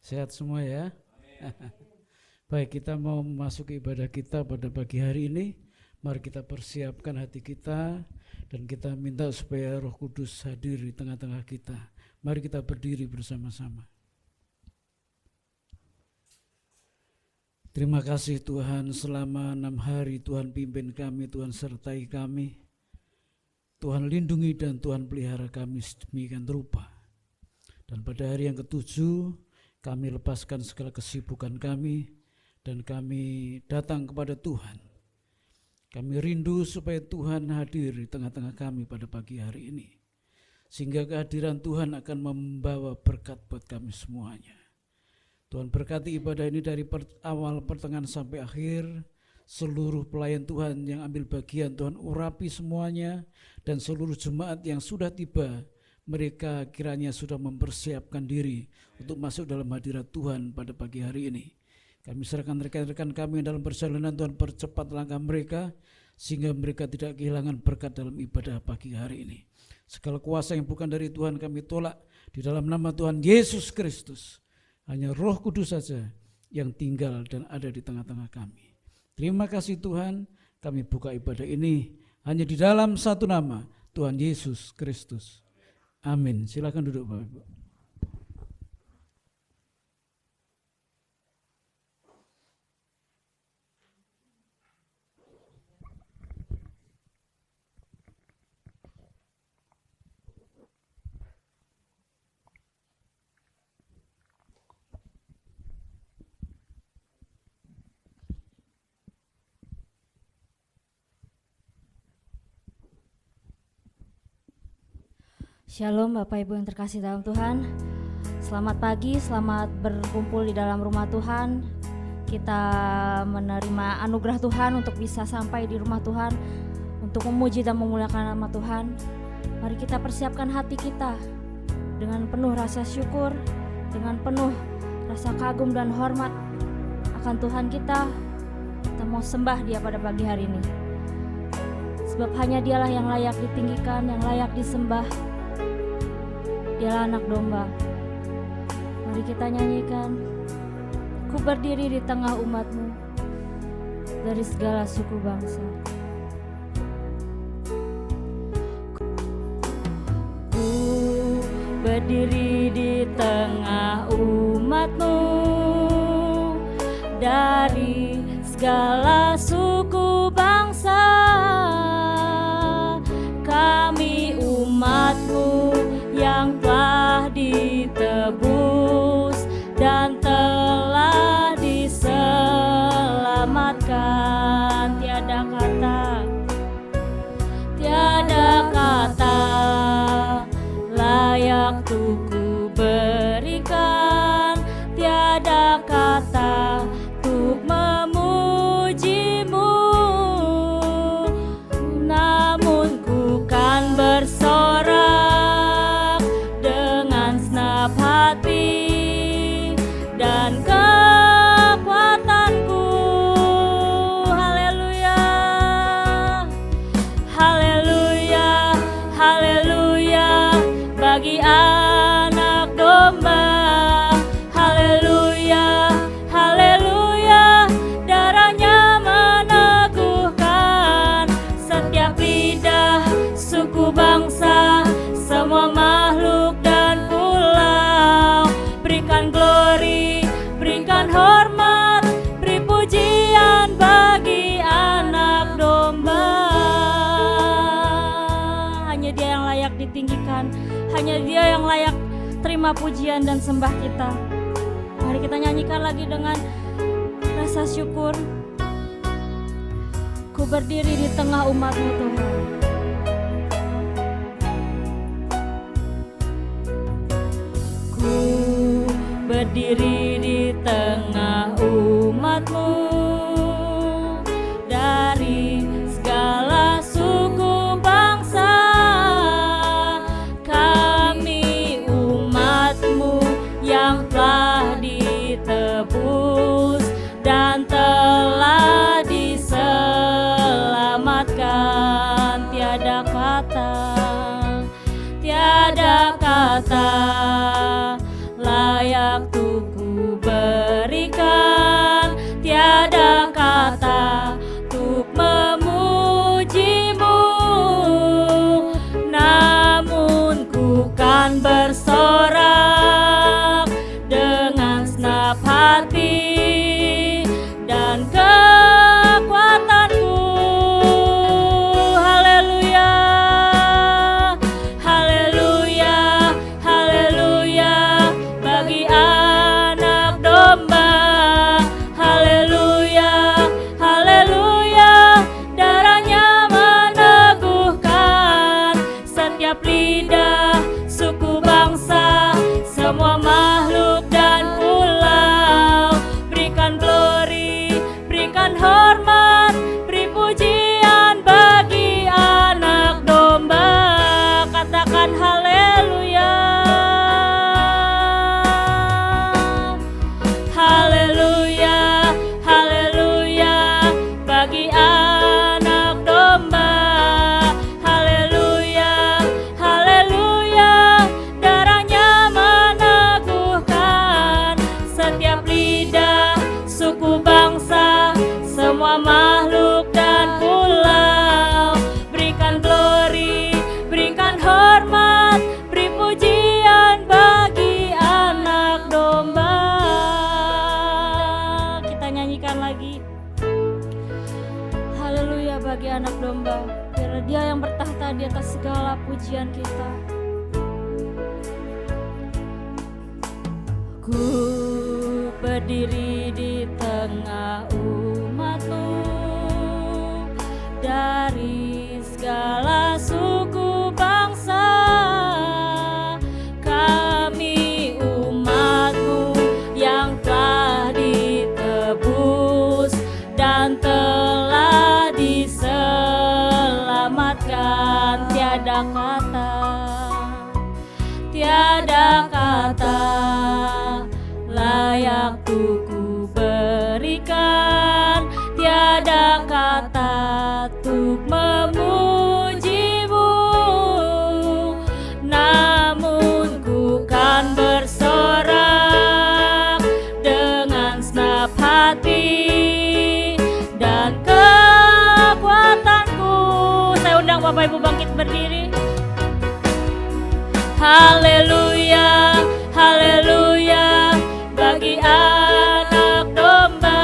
Sehat semua ya. Baik, kita mau memasuki ibadah kita pada pagi hari ini. Mari kita persiapkan hati kita dan kita minta supaya Roh Kudus hadir di tengah-tengah kita. Mari kita berdiri bersama-sama. Terima kasih Tuhan, selama 6 hari Tuhan pimpin kami, Tuhan sertai kami. Tuhan lindungi dan Tuhan pelihara kami sedemikian rupa. Dan pada hari yang ke-7 kami lepaskan segala kesibukan kami dan kami datang kepada Tuhan. Kami rindu supaya Tuhan hadir di tengah-tengah kami pada pagi hari ini. Sehingga kehadiran Tuhan akan membawa berkat buat kami semuanya. Tuhan berkati ibadah ini dari awal pertengahan sampai akhir. Seluruh pelayan Tuhan yang ambil bagian Tuhan urapi semuanya. Dan seluruh jemaat yang sudah tiba, mereka kiranya sudah mempersiapkan diri untuk masuk dalam hadirat Tuhan pada pagi hari ini. Kami serahkan rekan-rekan kami dalam perjalanan, Tuhan percepat langkah mereka sehingga mereka tidak kehilangan berkat dalam ibadah pagi hari ini. Segala kuasa yang bukan dari Tuhan kami tolak di dalam nama Tuhan Yesus Kristus. Hanya Roh Kudus saja yang tinggal dan ada di tengah-tengah kami. Terima kasih Tuhan, kami buka ibadah ini hanya di dalam satu nama, Tuhan Yesus Kristus. Amin. Silakan duduk Bapak Ibu. Shalom Bapak Ibu yang terkasih dalam Tuhan. Selamat pagi, selamat berkumpul di dalam rumah Tuhan. Kita menerima anugerah Tuhan untuk bisa sampai di rumah Tuhan, untuk memuji dan memuliakan nama Tuhan. Mari kita persiapkan hati kita dengan penuh rasa syukur, dengan penuh rasa kagum dan hormat akan Tuhan kita. Kita mau sembah Dia pada pagi hari ini. Sebab hanya Dialah yang layak ditinggikan, yang layak disembah. Dialah anak domba. Mari kita nyanyikan. Ku berdiri di tengah umatmu dari segala suku bangsa. Ku berdiri di tengah umatmu dari segala suku bangsa. Kami umatmu yang telah ditebus dan telah diselamatkan. Tiada kata layak untuk ku berikan, tiada kata untuk memujimu, namun ku kan bersorak dengan senap hati dan kekuatanku. Haleluya, haleluya, haleluya bagi anak domba. Haleluya, haleluya, darahnya meneguhkan setiap lidah, suku bangsa, semua makhluk dan pulau. Berikan glori, berikan hormat, beri pujian bagi anak domba. Hanya Dia yang layak ditinggikan, hanya Dia yang layak terima pujian dan sembah kita. Mari kita nyanyikan lagi dengan rasa syukur. Ku berdiri di tengah umat-Mu Tuhan. Ku berdiri di tengah umat-Mu dari segala suku bangsa. Kami umat-Mu yang telah ditebus dan telah diselamatkan. Tiada kata layak untuk ku anak domba. Biarlah Dia yang bertahta di atas segala pujian kita. Ku berdiri di tengah umat-Mu, dari segala suku bangsa. Kami umat-Mu yang telah ditebus dan telah diselamatkan. Tiada kata layak tuh ku berikan, tiada kata untuk memuji-Mu, namun ku kan bersorak dengan senap hati dan kekuatanku. Saya undang Bapak Ibu bangkit berdiri. Haleluya, haleluya bagi anak domba.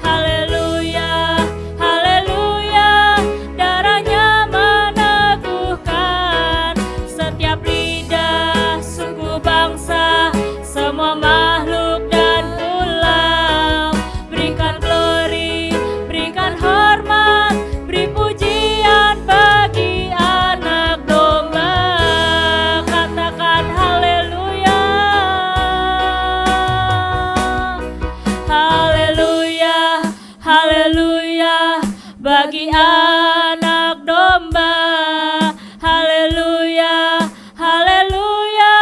Haleluya, haleluya, darahnya meneguhkan setiap lidah, suku, bangsa, semua makhluk dan pulau. Berikan glory, berikan hormat, beri pujian bagi anak domba. Katakan haleluya, haleluya, haleluya bagi anak domba. Haleluya, haleluya,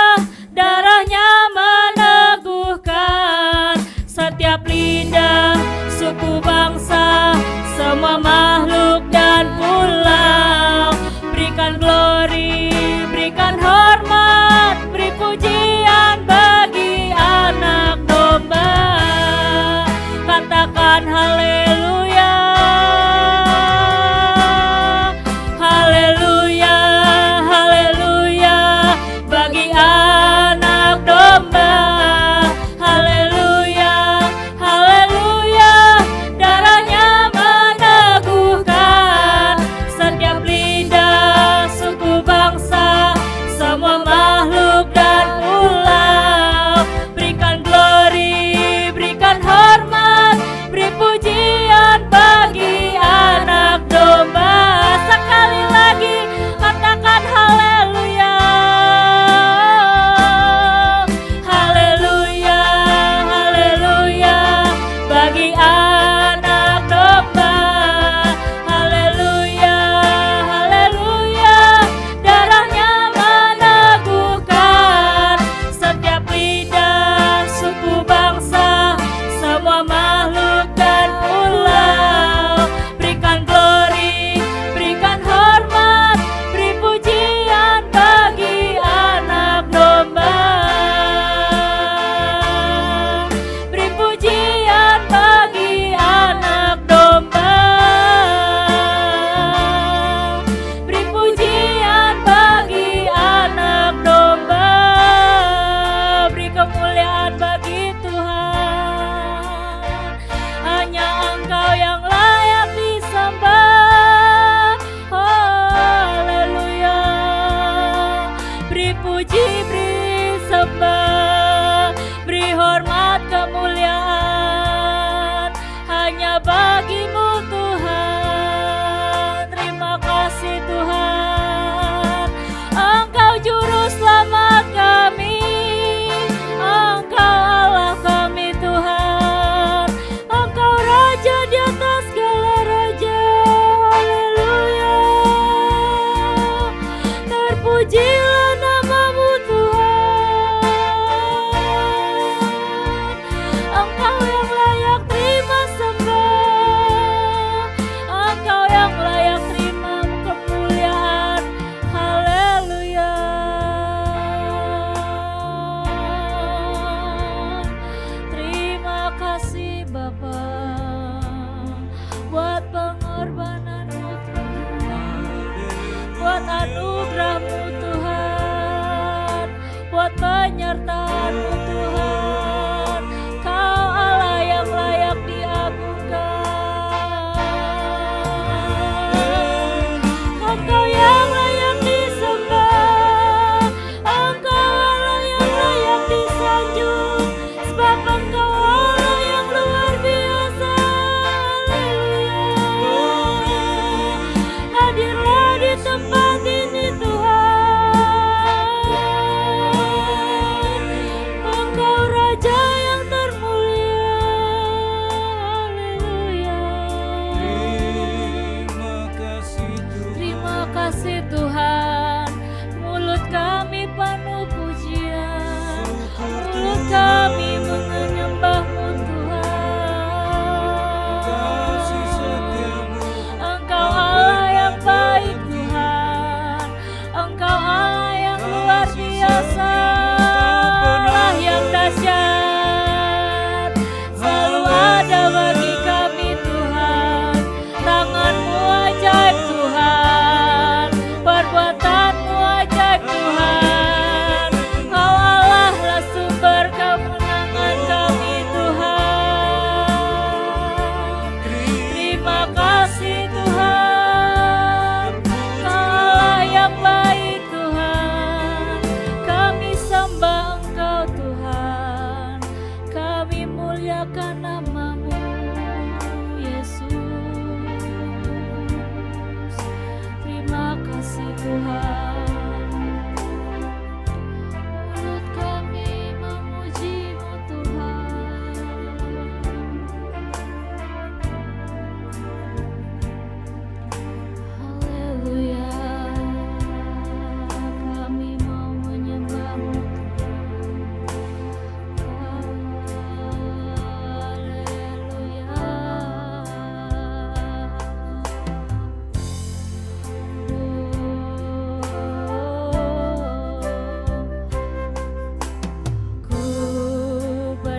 darahnya meneguhkan setiap lidah, suku, bangsa, semua makhluk dan pulau. Berikan glory, berikan hormat, beri pujian bagi anak domba. Katakan haleluya, haleluya, haleluya bagi anak domba. Haleluya, haleluya, darahnya meneguhkan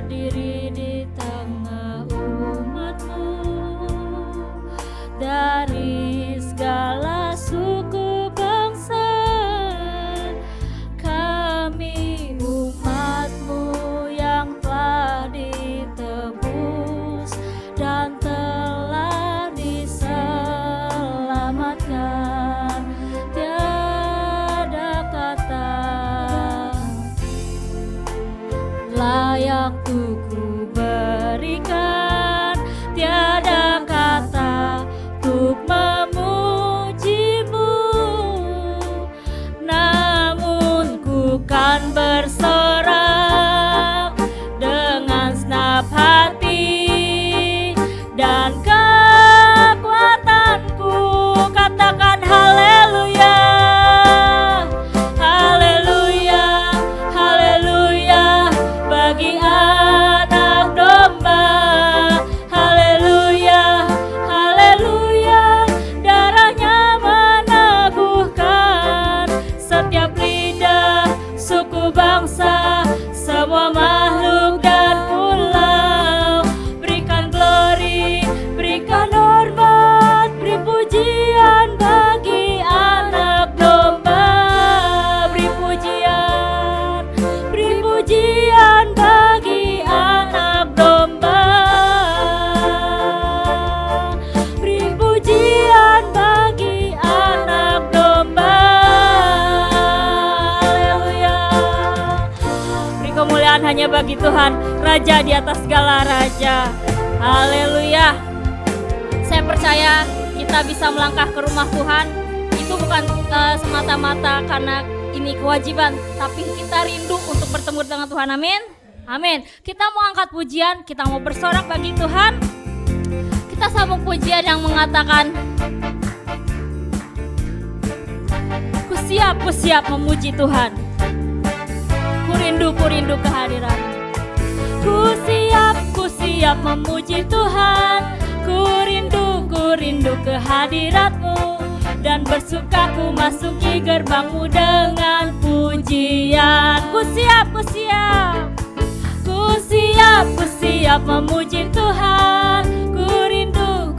berdiri di tengah umat-Mu, dari segala suku bangsa. Kami umat-Mu yang telah ditebus dan telah diselamatkan. Tiada kata layak ku berikan, tiada kata untuk memuji-Mu, namun ku kan bersorak dengan senap hati dan kekuatanku. Katakan haleluya, haleluya, haleluya bagi anak domba. Haleluya, haleluya, darahnya meneguhkan setiap lidah, suku bangsa, semua makhluk dan pulau. Berikan glory, berikan hormat, beri pujian bagi anak domba. Beri pujian bagi anak domba. Beri pujian bagi anak domba. Haleluya. Beri kemuliaan hanya bagi Tuhan, Raja di atas segala raja. Haleluya. Saya percaya kita bisa melangkah ke rumah Tuhan itu bukan semata-mata karena ini kewajiban, tapi kita rindu untuk bertemu dengan Tuhan. Amin. Amin. Kita mau angkat pujian, kita mau bersorak bagi Tuhan. Kita sambung pujian yang mengatakan, ku siap memuji Tuhan. Ku rindu kehadiran. Ku siap memuji Tuhan. Ku rindu kehadirat-Mu, dan bersuka ku masuki gerbang-Mu dengan pujian. Ku siap memuji Tuhan. Ku rindu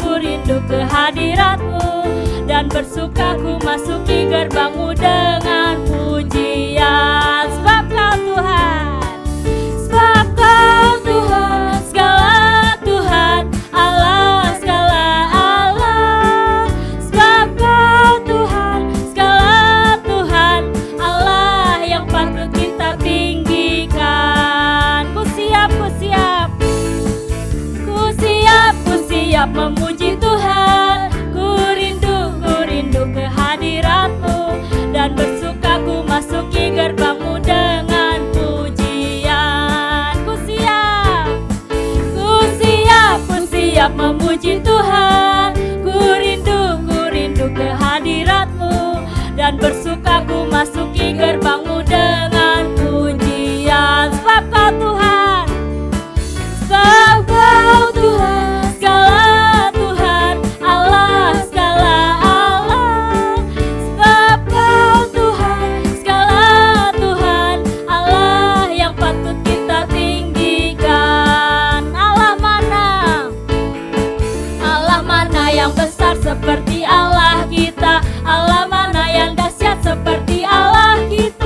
kehadirat-Mu, dan bersuka ku masuki gerbang-Mu dengan pujian. Sebab Kau Tuhan, segala Tuhan, Allah, segala Allah. Sebab Kau Tuhan, segala Tuhan, Allah yang patut kita tinggikan. Ku siap memuji Tuhan. Ku rindu kehadirat-Mu, dan bersuka ku masuki gerbang-Mu dengan pujian. Ku siap memuji Tuhan. Ku rindu kehadirat-Mu, dan bersuka ku masuki gerbang-Mu dengan pujian. Sebab Kau Tuhan, segala Tuhan, Allah, segala Allah. Sebab Kau Tuhan, segala Tuhan, Allah yang patut kita tinggikan. Allah mana yang besar seperti Allah kita. Allah mana yang dahsyat seperti Allah kita.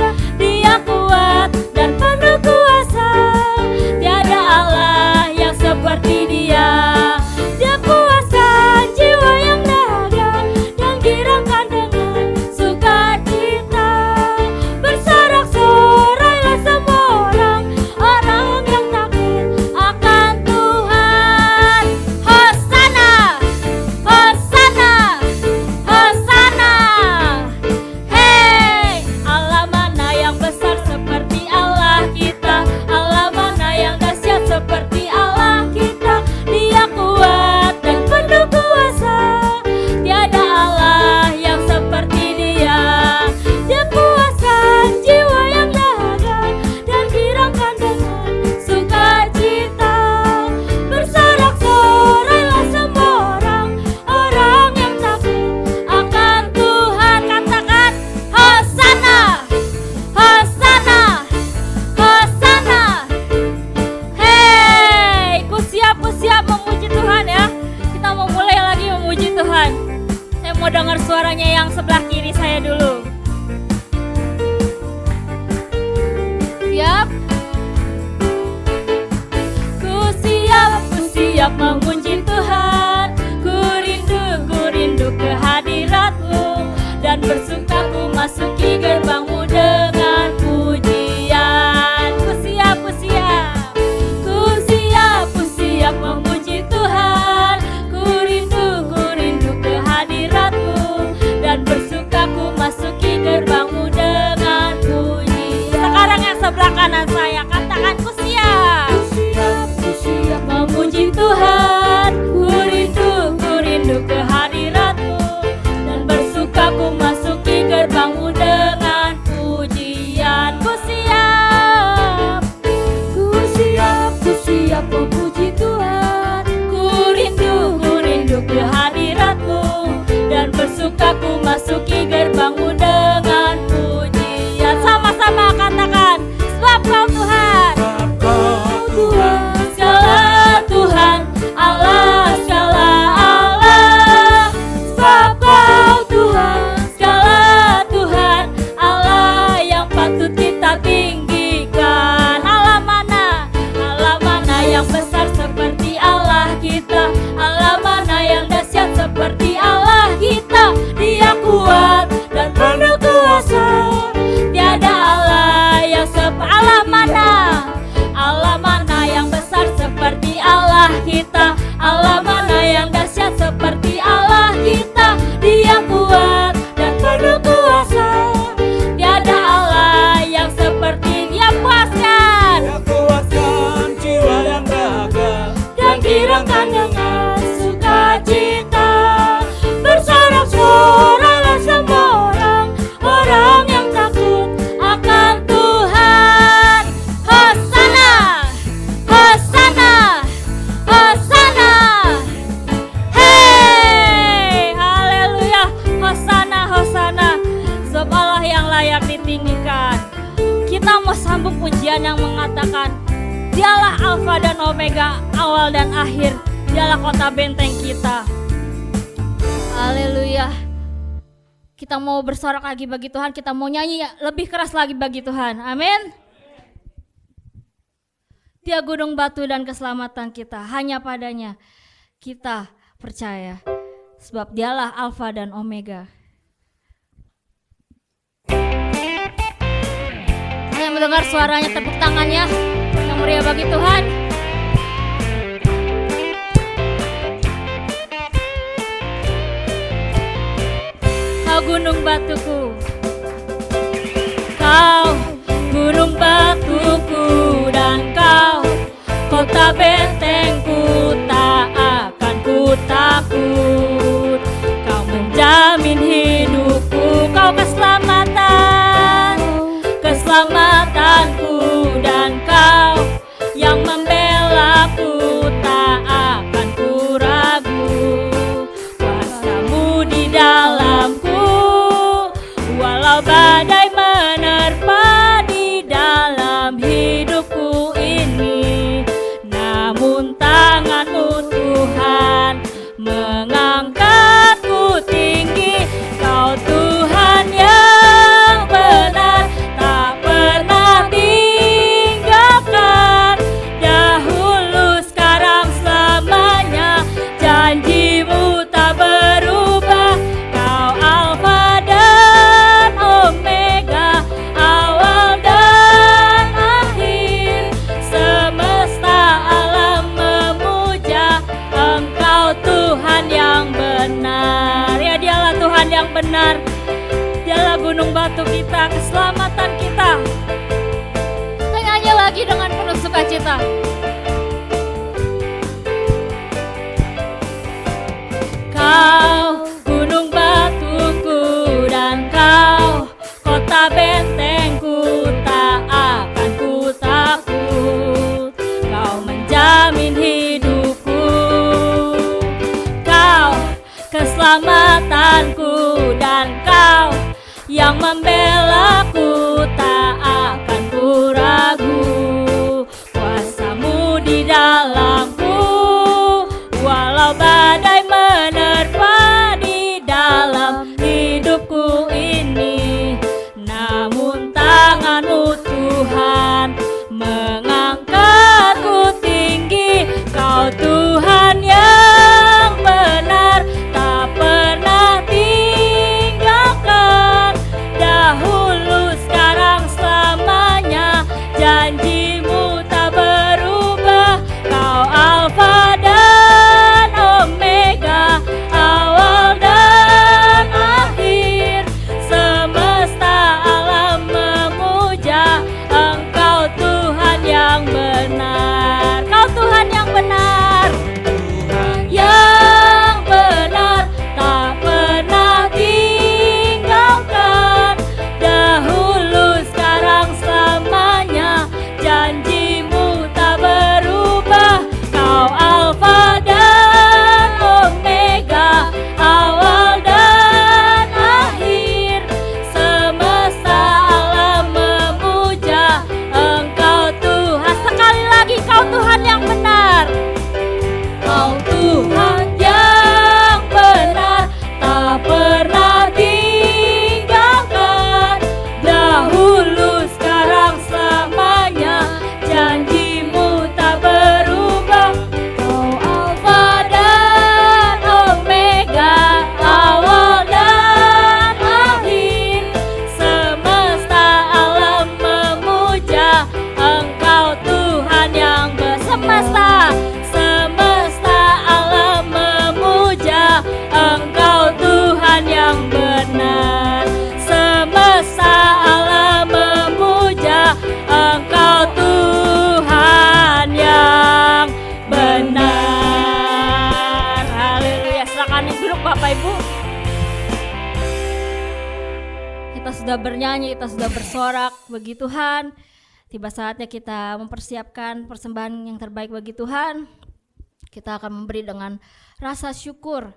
siap memuji Tuhan. Ku rindu kehadirat-Mu, dan bersuka ku masuki gerbang-Mu dengan pujian. Ku siap memuji Tuhan. Ku rindu kehadirat-Mu, dan bersuka ku masuki gerbang-Mu dengan pujian. Sekarang yang sebelah kanan saya katakan, ku siap memuji Tuhan. Ku rindu kehadirat-Mu, dan bersuka ku masuki gerbang-Mu dengan pujian. Ku siap memuji Tuhan. Ku rindu kehadirat-Mu, dan bersuka ku masuki gerbang-Mu dengan pujian. Sama-sama katakan, sebab Kau Tuhan, segala Tuhan, Allah segala Allah. Sebab Kau Tuhan, segala Tuhan, Allah yang patut kita tinggikan. Allah mana yang besar seperti Allah kita. Allah mana yang dahsyat seperti Allah kita. Dia kuat dan penuh kuasa, tiada Allah yang Allah mana yang besar seperti Allah kita. Allah mana yang dahsyat seperti Allah kita. Dia kuat dan penuh kuasa, tiada Allah yang seperti Dia. Puaskan jiwa yang dahaga, dan girangkan dengan sukacita. Bersorak-soraklah semua orang yang takut akan Tuhan. Hosana, Hosana, Hosana. Hei, haleluya. Hosana, Hosana. Sebab Allah yang layak ditinggikan. Kita mau sambung pujian yang mengatakan, Dialah Alfa dan Omega, awal dan akhir. Dialah kota benteng kita. Haleluya. Kita mau bersorak lagi bagi Tuhan, kita mau nyanyi lebih keras lagi bagi Tuhan. Amin. Dia gunung batu dan keselamatan kita, hanya padanya kita percaya. Sebab Dialah Alfa dan Omega. Saya mendengar suaranya, tepuk tangannya yang meriah bagi Tuhan. Kau gunung batuku, Kau gunung batuku, dan Kau kota bentengku, tak akan ku takut. Kau menjamin hidupku, Kau keselamatanku, dan Kau yang membelaku, tak akan ku ragu. Kuasa-Mu di dalamku, walau badai menerpa di dalam hidupku ini. Namun tangan-Mu Tuhan mengangkatku tinggi. Kau Tuhan yang benar, tak pernah tinggalkan. Dahulu, sekarang, selamanya, janji-Mu tak berubah. Kau Alfa dan Omega, awal dan akhir. Semesta alam memuja Engkau Tuhan yang benar. Ya, Dialah Tuhan yang benar. Dialah gunung batu kita, keselamatan kita. Kita nyanyi lagi dengan penuh sukacita. Kau gunung batuku, dan Kau kota bentengku, tak akan ku takut. Kau menjamin hidupku, Kau keselamatanku, dan Kau yang membelaku, tak akan ku ragu. Kuasa-Mu di dalamku, walau badai menerpa di dalam hidupku ini. Namun tangan-Mu Tuhan mengangkatku tinggi. Kau Tuhan sudah bernyanyi, kita sudah bersorak bagi Tuhan. Tiba saatnya kita mempersiapkan persembahan yang terbaik bagi Tuhan. Kita akan memberi dengan rasa syukur.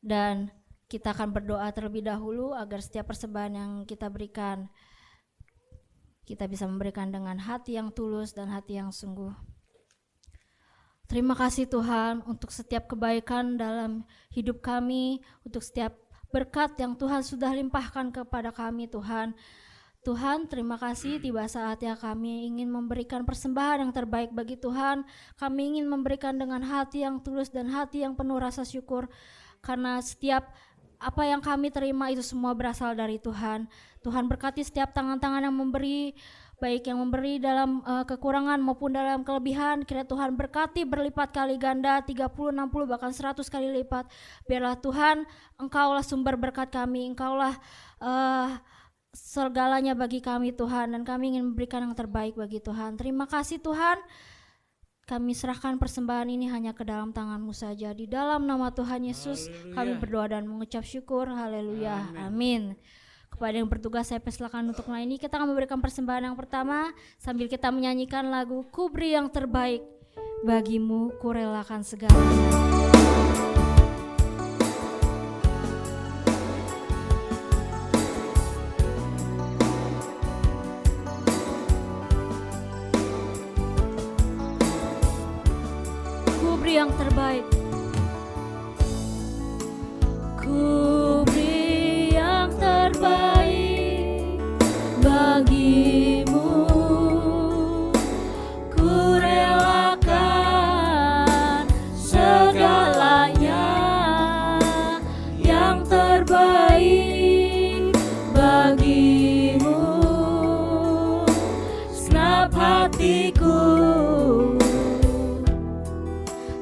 Dan kita akan berdoa terlebih dahulu agar setiap persembahan yang kita berikan, kita bisa memberikan dengan hati yang tulus dan hati yang sungguh. Terima kasih Tuhan untuk setiap kebaikan dalam hidup kami, untuk setiap berkat yang Tuhan sudah limpahkan kepada kami Tuhan. Tuhan, terima kasih, tiba saatnya kami ingin memberikan persembahan yang terbaik bagi Tuhan. Kami ingin memberikan dengan hati yang tulus dan hati yang penuh rasa syukur. Karena setiap apa yang kami terima itu semua berasal dari Tuhan. Tuhan berkati setiap tangan-tangan yang memberi, baik yang memberi dalam kekurangan maupun dalam kelebihan. Kiranya Tuhan berkati berlipat kali ganda, 30, 60 bahkan 100 kali lipat. Biarlah Tuhan, Engkaulah sumber berkat kami, Engkaulah segalanya bagi kami Tuhan, dan kami ingin memberikan yang terbaik bagi Tuhan. Terima kasih Tuhan, kami serahkan persembahan ini hanya ke dalam tangan-Mu saja. Di dalam nama Tuhan Yesus kami berdoa dan mengucap syukur. Haleluya, amin. Kepada yang bertugas saya persilakan untuk melayani. Kita akan memberikan persembahan yang pertama sambil kita menyanyikan lagu Ku Beri Yang Terbaik Bagimu, Kurelakan Segalanya. Yang terbaik, ku beri yang terbaik bagimu, ku relakan segalanya, yang terbaik bagimu, senap hatiku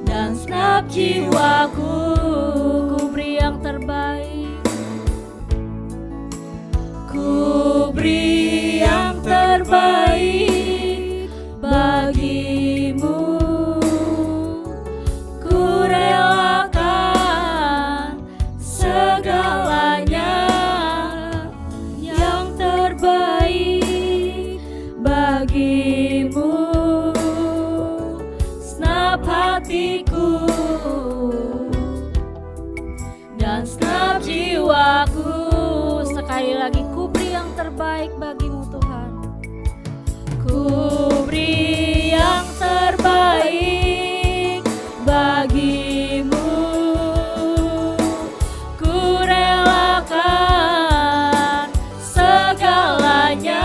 dan senap jiwaku, ku beri yang terbaik, ku beri yang terbaik bagimu, ku relakan segalanya, yang terbaik bagimu, senap hatiku dan senap jiwaku. Sekali lagi, ku beri yang terbaik bagimu Tuhan, ku beri yang terbaik bagimu, ku relakan segalanya,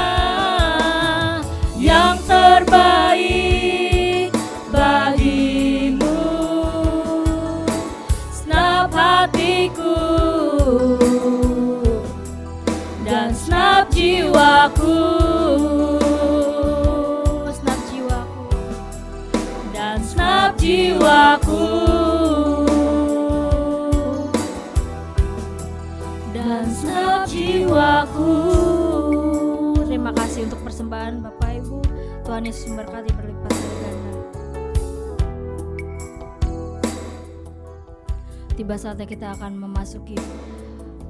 yang terbaik bagimu, senap hatiku dan senap jiwaku, senap jiwaku dan senap jiwaku, dan senap jiwaku. Terima kasih untuk persembahan Bapak Ibu. Tuhan Yesus memberkati berlipat kali ganda. Tiba saatnya kita akan memasuki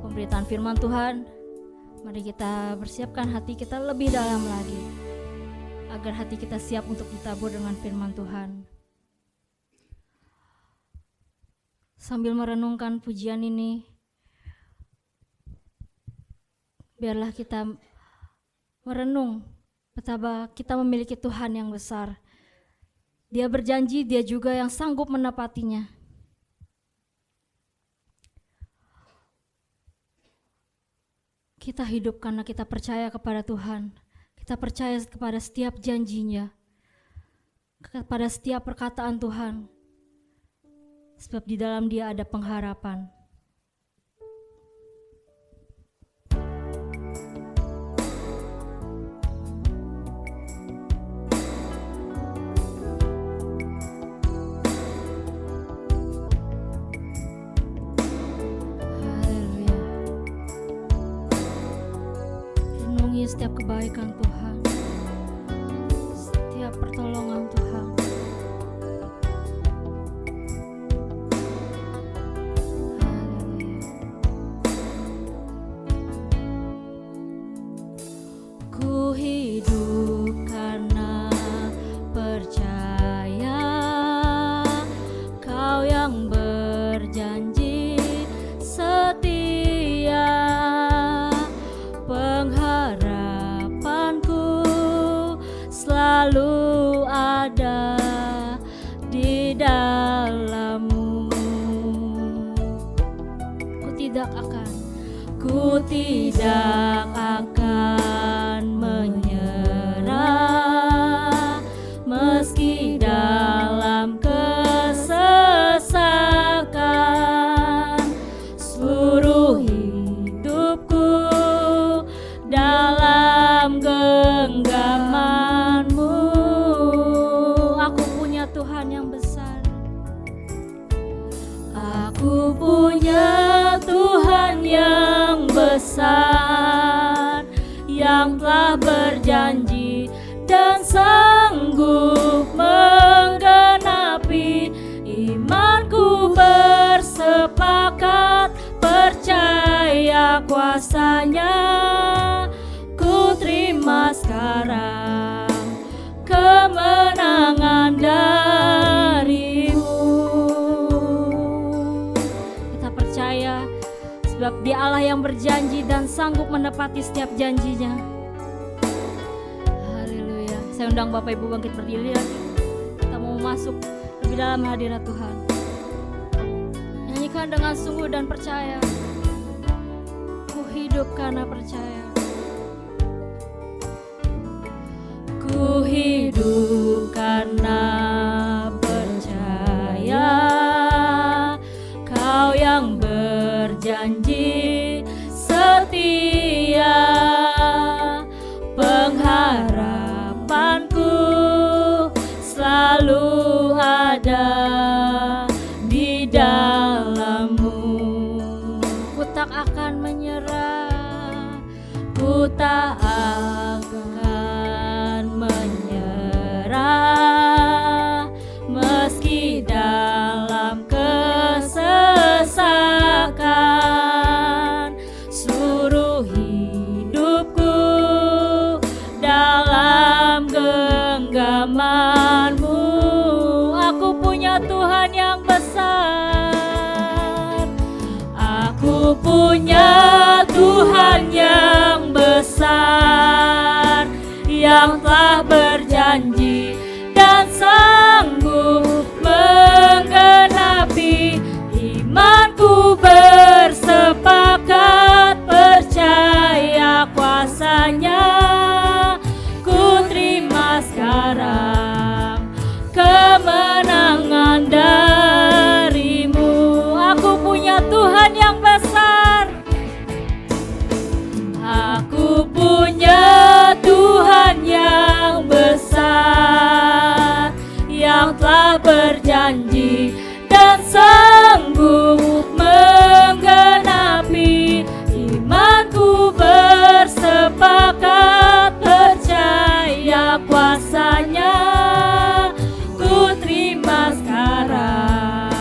pemberitaan firman Tuhan. Mari kita persiapkan hati kita lebih dalam lagi, agar hati kita siap untuk ditabur dengan firman Tuhan. Sambil merenungkan pujian ini, biarlah kita merenung betapa kita memiliki Tuhan yang besar. Dia berjanji, Dia juga yang sanggup menepatinya. Kita hidup karena kita percaya kepada Tuhan. Kita percaya kepada setiap janjinya, kepada setiap perkataan Tuhan. Sebab di dalam Dia ada pengharapan. Setiap kebaikan Tuhan, setiap pertolongan Tuhan. Ku tidak akan menyerah meski dalam kesesakan. Seluruh hidupku dalam genggaman-Mu. Aku punya Tuhan yang besar. Aku punya Tuhan yang besar, yang telah berjanji dan sanggup menggenapi. Imanku bersepakat percaya kuasa-Nya. Ku terima sekarang kemenangan dari-Mu. Kita percaya sebab Dia Allah yang berjanji dan sanggup menepati setiap janjinya. Haleluya. Saya undang Bapak Ibu bangkit berdiri lagi. Kita mau masuk lebih dalam hadirat Tuhan. Nyanyikan dengan sungguh dan percaya. Ku hidup karena percaya. Ku hidup karena percaya. Kau yang berjanji setia. Pengharapanku selalu ada di dalam-Mu. Ku tak akan menyerah, ku tak akan menyerah meski dalam kesesakan. Seluruh hidupku dalam genggaman-Mu. Aku punya Tuhan yang besar. Aku punya Tuhan yang besar, yang telah berjanji dan sanggup menggenapi. Imanku bersepakat percaya kuasa-Nya. Ku terima sekarang kemenangan dari-Mu. Aku punya Tuhan yang besar. Aku punya Tuhan yang besar, yang telah berjanji dan sanggup menggenapi. Imanku bersepakat percaya kuasa-Nya. Ku terima sekarang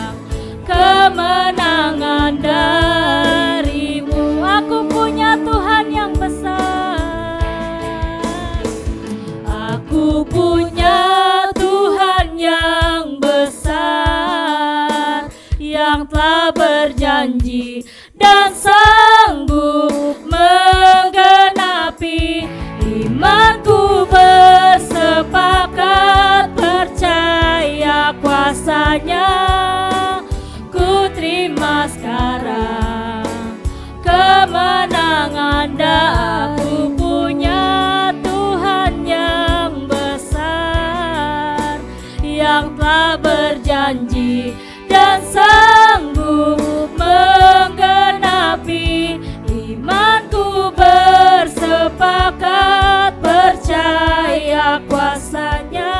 kemenangan dari-Mu. Aku punya Tuhan yang besar. Aku punya Tuhan yang besar, yang telah berjanji dan sanggup menggenapi. Imanku bersepakat percaya kuasa-Nya. Ku terima sekarang kemenangan. Aku punya Tuhan yang besar, yang telah berjanji dan sanggup menggenapi. Imanku bersepakat percaya kuasa-Nya.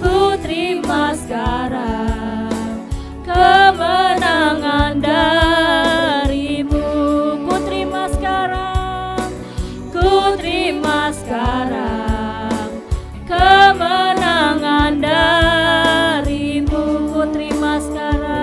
Ku terima sekarang kemenangan dari-Mu. Ku terima sekarang, ku terima sekarang kemenangan dari-Mu. Ku terima sekarang.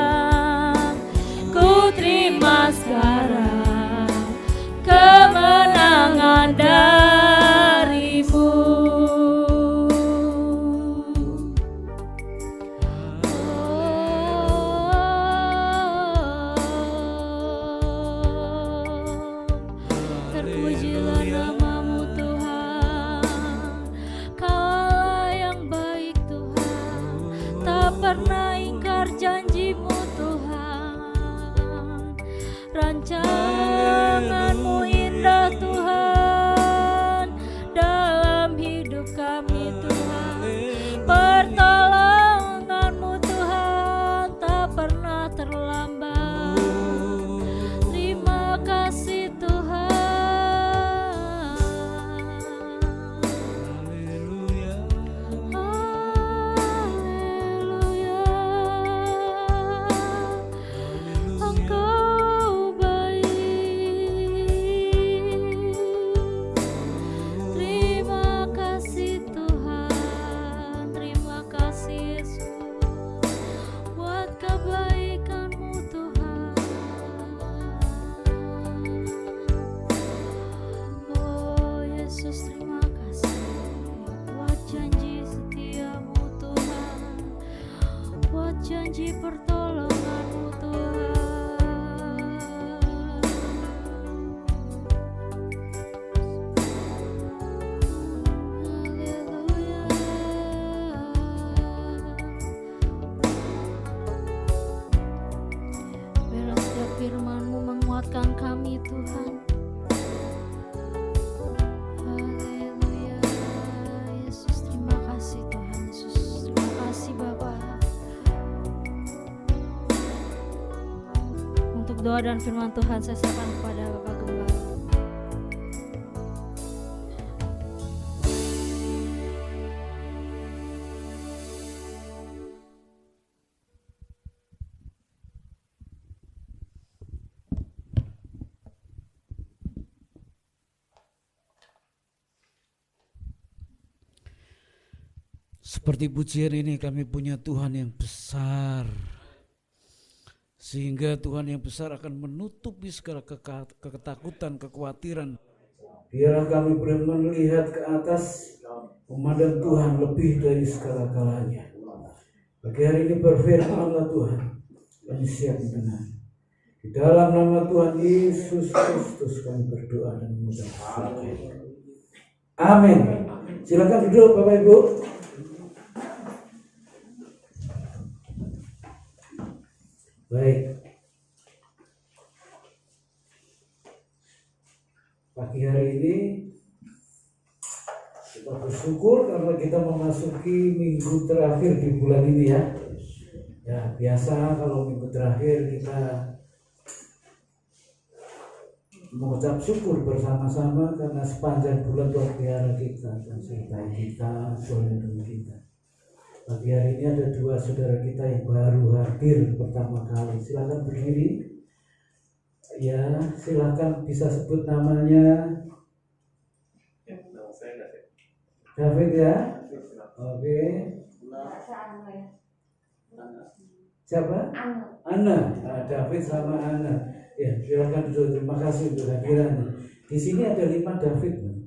janji pertolongan-Mu Tuhan. Haleluya. Biarlah setiap firman-Mu menguatkan kami Tuhan. Haleluya. Yesus, terima kasih Tuhan Yesus. Terima kasih Bapa. Untuk doa dan firman Tuhan saya serahkan kepada Bapak Gembala. Seperti pujian ini, kami punya Tuhan yang besar, sehingga Tuhan yang besar akan menutupi segala ketakutan, kekhawatiran. Biarlah kami boleh melihat ke atas, memandang Tuhan lebih dari segala kalanya. Pagi hari ini berfirmanlah Tuhan, kami siap mendengar. Di dalam nama Tuhan Yesus Kristus kami berdoa dan mengucap syukur. Amin. Silakan duduk Bapak Ibu. Baik, pagi hari ini kita bersyukur karena kita memasuki minggu terakhir di bulan ini ya. Ya, biasa kalau minggu terakhir kita mengucap syukur bersama-sama karena sepanjang bulan Tuhan pelihara kita dan sertai kita, melindungi kita. Pagi hari ini ada dua saudara kita yang baru hadir pertama kali. Silakan berdiri. Ya, silakan bisa sebut namanya. David ya. Oke. Siapa? Ana. David sama Ana. Ya, silakan duduk. Terima kasih untuk hadirannya. Di sini ada 5 David.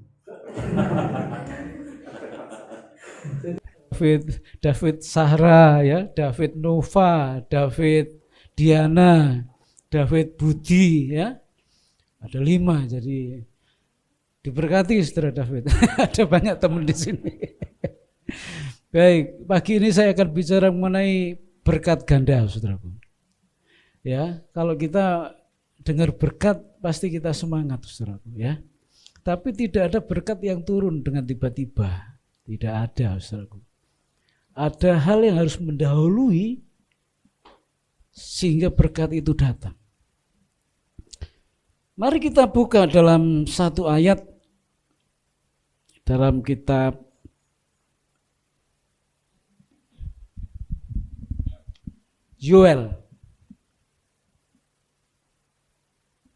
David Sahra ya, David Nova, David Diana, David Budi ya. Ada 5, jadi diberkati saudara David. Ada banyak teman di sini. Baik, pagi ini saya akan bicara mengenai berkat ganda saudaraku. Ya, kalau kita dengar berkat pasti kita semangat saudaraku ya. Tapi tidak ada berkat yang turun dengan tiba-tiba. Tidak ada saudaraku. Ada hal yang harus mendahului sehingga berkat itu datang. Mari kita buka dalam satu ayat dalam kitab Yoel.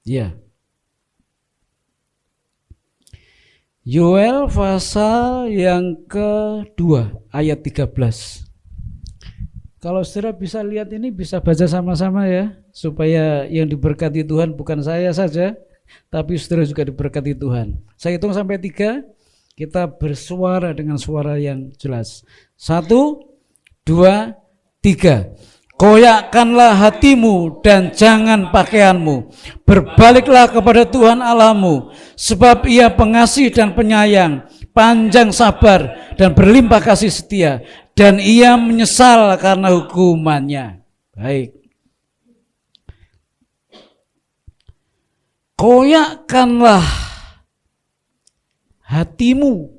Ya. Yoel pasal yang kedua ayat 13. Kalau saudara bisa lihat ini, bisa baca sama-sama ya, supaya yang diberkati Tuhan bukan saya saja, tapi saudara juga diberkati Tuhan. Saya hitung sampai 3, kita bersuara dengan suara yang jelas. 1, 2, 3. Koyakkanlah hatimu dan jangan pakaianmu. Berbaliklah kepada Tuhan Allahmu, sebab Ia pengasih dan penyayang, panjang sabar dan berlimpah kasih setia, dan Ia menyesal karena hukumannya. Baik. Koyakkanlah hatimu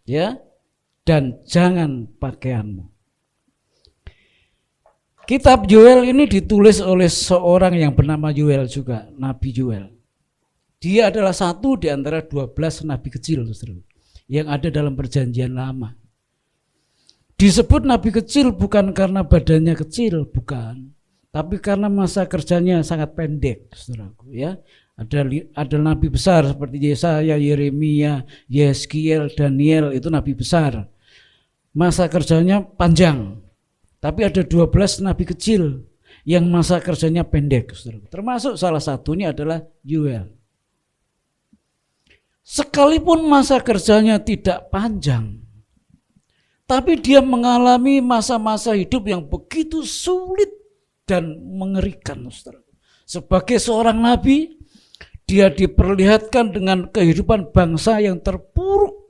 ya, dan jangan pakaianmu. Kitab Yoel ini ditulis oleh seorang yang bernama Yoel juga, Nabi Yoel. Dia adalah satu di antara 12 nabi kecil yang ada dalam perjanjian lama. Disebut nabi kecil bukan karena badannya kecil, bukan. Tapi karena masa kerjanya sangat pendek, saudaraku ya. Ada nabi besar seperti Yesaya, Yeremia, Yeskiel, Daniel, itu nabi besar. Masa kerjanya panjang. Tapi ada 12 nabi kecil yang masa kerjanya pendek, saudara. Termasuk salah satunya adalah Yoel. Sekalipun masa kerjanya tidak panjang, tapi dia mengalami masa-masa hidup yang begitu sulit dan mengerikan, saudara. Sebagai seorang nabi, dia diperlihatkan dengan kehidupan bangsa yang terpuruk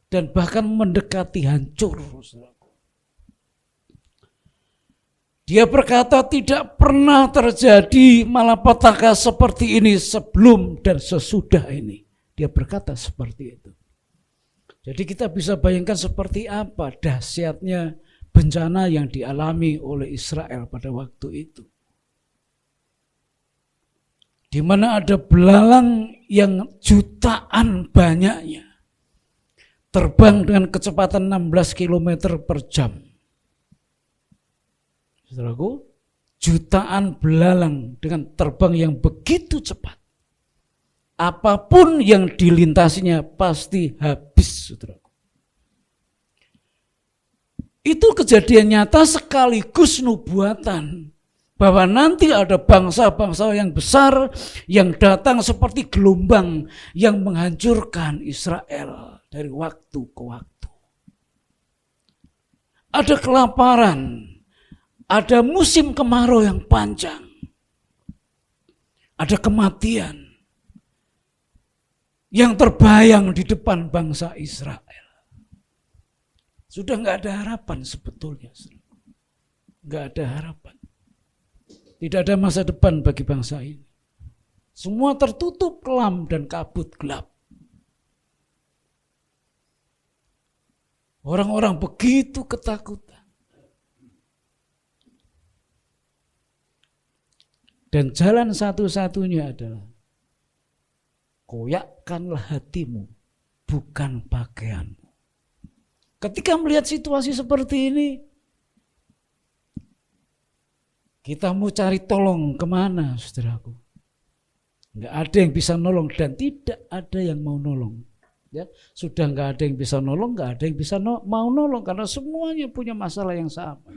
dan bahkan mendekati hancur, saudara. Dia berkata tidak pernah terjadi malapetaka seperti ini sebelum dan sesudah ini. Dia berkata seperti itu. Jadi kita bisa bayangkan seperti apa dahsyatnya bencana yang dialami oleh Israel pada waktu itu. Di mana ada belalang yang jutaan banyaknya. Terbang dengan kecepatan 16 km per jam. Saudaraku, jutaan belalang dengan terbang yang begitu cepat. Apapun yang dilintasinya pasti habis, saudaraku. Itu kejadian nyata sekaligus nubuatan. Bahwa nanti ada bangsa-bangsa yang besar yang datang seperti gelombang yang menghancurkan Israel dari waktu ke waktu. Ada kelaparan. Ada musim kemarau yang panjang. Ada kematian yang terbayang di depan bangsa Israel. Sudah nggak ada harapan sebetulnya. Nggak ada harapan. Tidak ada masa depan bagi bangsa ini. Semua tertutup kelam dan kabut gelap. Orang-orang begitu ketakutan. Dan jalan satu-satunya adalah koyakkanlah hatimu, bukan pakaianmu. Ketika melihat situasi seperti ini, kita mau cari tolong kemana, saudaraku? Nggak ada yang bisa nolong dan tidak ada yang mau nolong. Ya, sudah nggak ada yang bisa nolong, nggak ada yang bisa mau nolong karena semuanya punya masalah yang sama.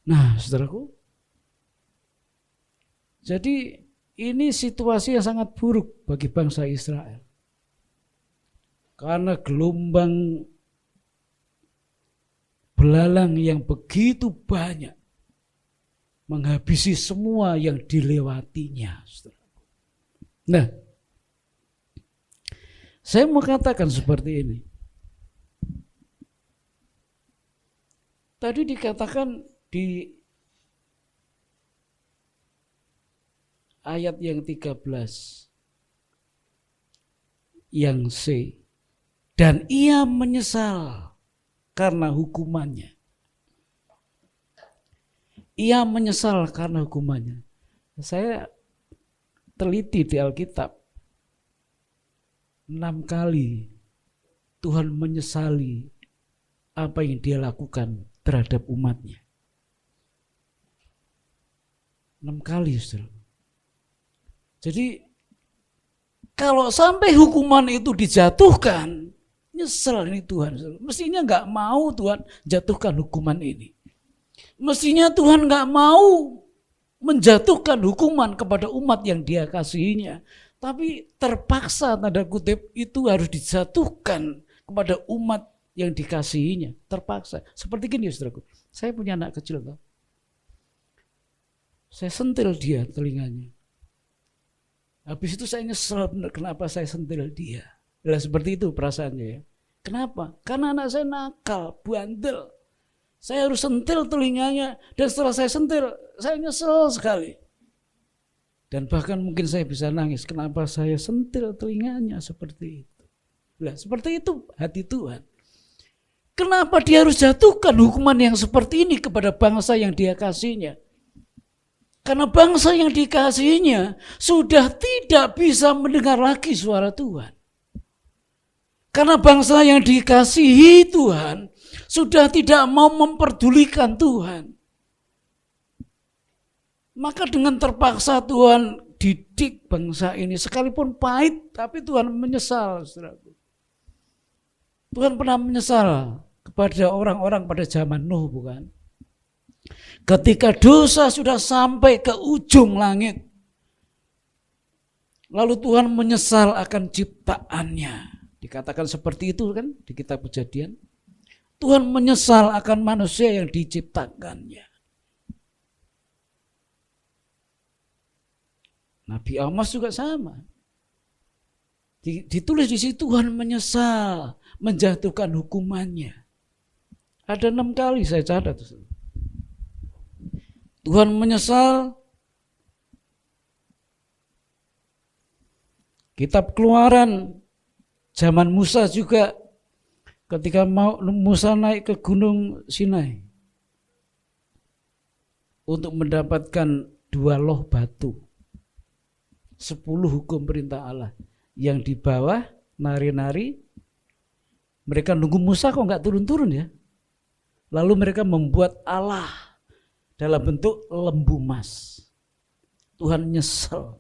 Nah, saudaraku, jadi ini situasi yang sangat buruk bagi bangsa Israel. Karena gelombang belalang yang begitu banyak menghabisi semua yang dilewatinya. Nah, saya mau katakan seperti ini. Tadi dikatakan di ayat yang 13 yang C, dan ia menyesal karena hukumannya. Ia menyesal karena hukumannya. Saya teliti di Alkitab 6 kali Tuhan menyesali apa yang dia lakukan terhadap umatnya. 6 kali, saudara. Jadi kalau sampai hukuman itu dijatuhkan, nyesel ini Tuhan. Mestinya nggak mau Tuhan jatuhkan hukuman ini. Mestinya Tuhan nggak mau menjatuhkan hukuman kepada umat yang dia kasihinya. Tapi terpaksa tanda kutip itu harus dijatuhkan kepada umat yang dikasihinya. Terpaksa. Seperti gini, saudaraku. Saya punya anak kecil. Toh. Saya sentil dia telinganya. Habis itu saya nyesel benar kenapa saya sentil dia. Nah, seperti itu perasaannya ya. Kenapa? Karena anak saya nakal, bandel. Saya harus sentil telinganya dan setelah saya sentil, saya nyesel sekali. Dan bahkan mungkin saya bisa nangis kenapa saya sentil telinganya seperti itu. Nah, seperti itu hati Tuhan. Kenapa dia harus jatuhkan hukuman yang seperti ini kepada bangsa yang dia kasihnya? Karena bangsa yang dikasihinya sudah tidak bisa mendengar lagi suara Tuhan. Karena bangsa yang dikasihi Tuhan sudah tidak mau memperdulikan Tuhan. Maka dengan terpaksa Tuhan didik bangsa ini sekalipun pahit tapi Tuhan menyesal. Tuhan pernah menyesal kepada orang-orang pada zaman Nuh, bukan? Ketika dosa sudah sampai ke ujung langit, lalu Tuhan menyesal akan ciptaannya. Dikatakan seperti itu kan di kitab Kejadian. Tuhan menyesal akan manusia yang diciptakannya. Nabi Amos juga sama. Ditulis di situ Tuhan menyesal menjatuhkan hukumannya. Ada 6 kali saya catat. Tuhan menyesal. Kitab Keluaran zaman Musa juga ketika Musa naik ke Gunung Sinai untuk mendapatkan 2 loh batu, 10 hukum perintah Allah. Yang di bawah nari-nari, mereka nunggu Musa kok nggak turun-turun ya. Lalu mereka membuat Allah dalam bentuk lembu emas. Tuhan nyesel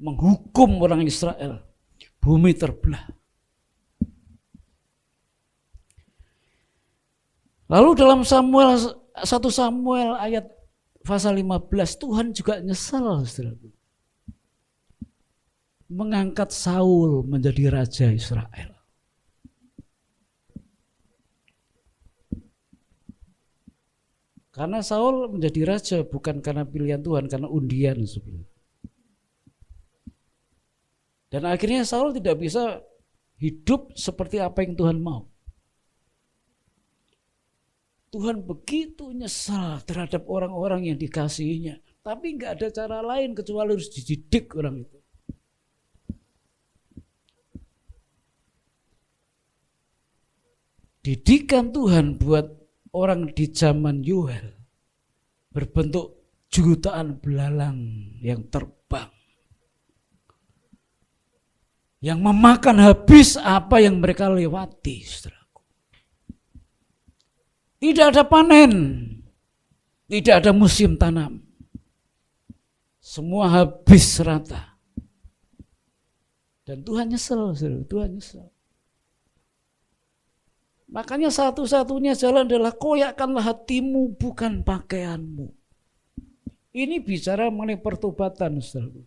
menghukum orang Israel. Bumi terbelah. Lalu dalam 1 Samuel ayat pasal 15, Tuhan juga nyesel, saudaraku, mengangkat Saul menjadi raja Israel. Karena Saul menjadi raja bukan karena pilihan Tuhan, karena undian sebenarnya. Dan akhirnya Saul tidak bisa hidup seperti apa yang Tuhan mau. Tuhan begitu nyesal terhadap orang-orang yang dikasihinya. Tapi nggak ada cara lain kecuali harus dididik orang itu. Didikan Tuhan buat orang di zaman Yoel berbentuk jutaan belalang yang terbang, yang memakan habis apa yang mereka lewati, saudaraku. Tidak ada panen, tidak ada musim tanam, semua habis rata. Dan Tuhan nyesel, saudara. Tuhan nyesel. Makanya satu-satunya jalan adalah koyakkanlah hatimu bukan pakaianmu. Ini bicara mengenai pertobatan, saudara.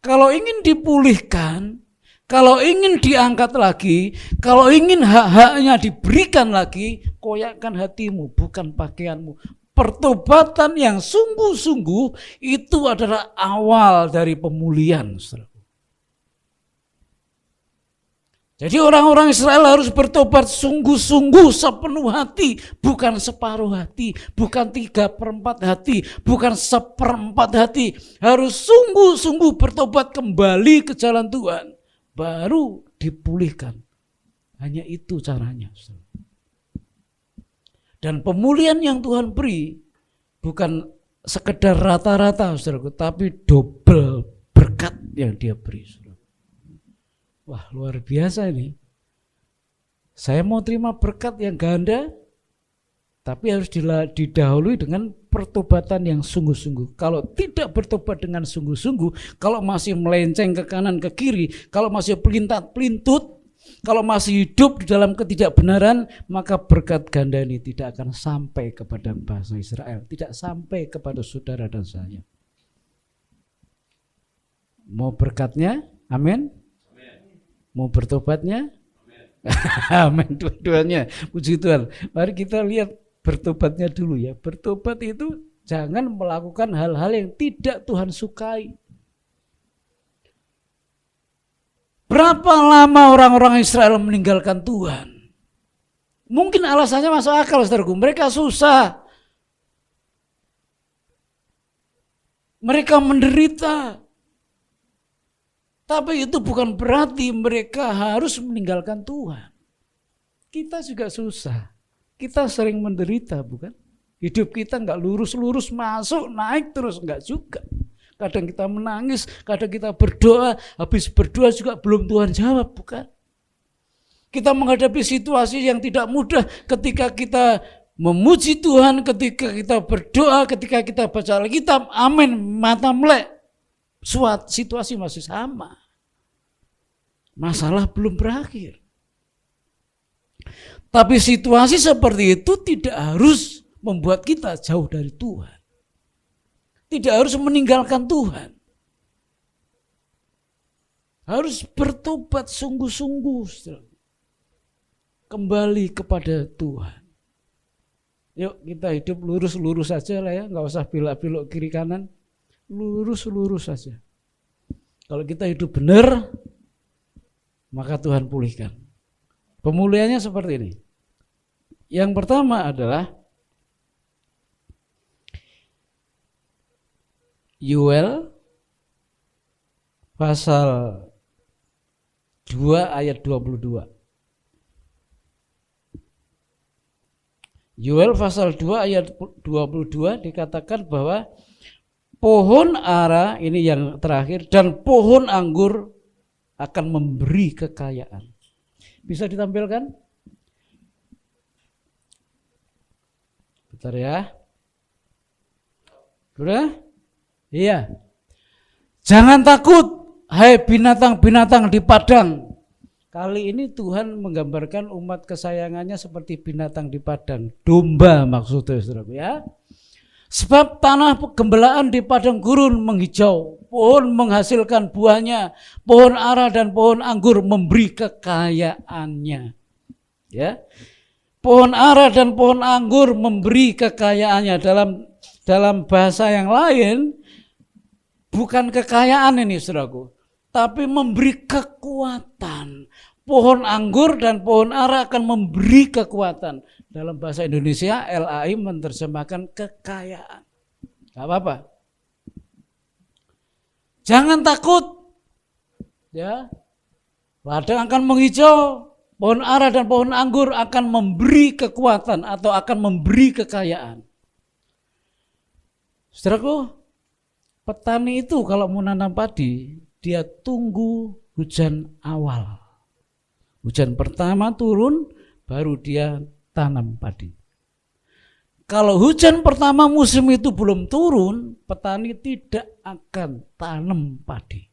Kalau ingin dipulihkan, kalau ingin diangkat lagi, kalau ingin hak-haknya diberikan lagi, koyakkan hatimu bukan pakaianmu. Pertobatan yang sungguh-sungguh itu adalah awal dari pemulihan, saudara. Jadi orang-orang Israel harus bertobat sungguh-sungguh sepenuh hati, bukan separuh hati, bukan 3/4 hati, bukan 1/4 hati. Harus sungguh-sungguh bertobat kembali ke jalan Tuhan, baru dipulihkan. Hanya itu caranya. Dan pemulihan yang Tuhan beri bukan sekedar rata-rata, saudaraku, tapi double berkat yang Dia beri, saudara. Wah, luar biasa ini. Saya mau terima berkat yang ganda, tapi harus didahului dengan pertobatan yang sungguh-sungguh. Kalau tidak bertobat dengan sungguh-sungguh, kalau masih melenceng ke kanan ke kiri, kalau masih pelintat-pelintut, kalau masih hidup di dalam ketidakbenaran, maka berkat ganda ini tidak akan sampai kepada bangsa Israel, tidak sampai kepada saudara dan saya. Mau berkatnya? Amin. Mau bertobatnya? Amin, dua-duanya. Puji Tuhan. Mari kita lihat bertobatnya dulu ya. Bertobat itu jangan melakukan hal-hal yang tidak Tuhan sukai. Berapa lama orang-orang Israel meninggalkan Tuhan? Mungkin alasannya masuk akal, saudaraku. Mereka susah. Mereka menderita. Tapi itu bukan berarti mereka harus meninggalkan Tuhan. Kita juga susah. Kita sering menderita, bukan? Hidup kita enggak lurus-lurus, masuk, naik terus, enggak juga. Kadang kita menangis, kadang kita berdoa, habis berdoa juga belum Tuhan jawab, bukan? Kita menghadapi situasi yang tidak mudah ketika kita memuji Tuhan, ketika kita berdoa, ketika kita baca Alkitab, amin, mata melek. Suatu situasi masih sama. Masalah belum berakhir. Tapi situasi seperti itu tidak harus membuat kita jauh dari Tuhan. Tidak harus meninggalkan Tuhan. Harus bertobat sungguh-sungguh. kembali kepada Tuhan. Yuk kita hidup lurus-lurus saja lah ya, nggak usah belok-belok kiri kanan, lurus-lurus saja. Kalau kita hidup benar, maka Tuhan pulihkan. Pemulihannya seperti ini. Yang pertama adalah Yoel pasal 2 ayat 22. Yoel pasal 2 ayat 22 dikatakan bahwa pohon ara, ini yang terakhir, dan pohon anggur akan memberi kekayaan. Bisa ditampilkan? Bentar ya. Sudah? Iya. Jangan takut, hai binatang-binatang di padang. Kali ini Tuhan menggambarkan umat kesayangannya seperti binatang di padang. Domba maksudnya, saudaraku ya. Sebab tanah gembelaan di padang gurun menghijau, pohon menghasilkan buahnya, pohon ara dan pohon anggur memberi kekayaannya. Ya. Pohon ara dan pohon anggur memberi kekayaannya. Dalam bahasa yang lain, bukan kekayaan ini saudaraku, tapi memberi kekuatan. Pohon anggur dan pohon ara akan memberi kekuatan. Dalam bahasa Indonesia, LAI menerjemahkan kekayaan. Gak apa-apa. Jangan takut. Ya. Ladang akan menghijau, pohon ara dan pohon anggur akan memberi kekuatan atau akan memberi kekayaan. Saudaraku, petani itu kalau mau nanam padi, dia tunggu hujan awal. Hujan pertama turun, baru dia tanam padi. Kalau hujan pertama musim itu belum turun, petani tidak akan tanam padi.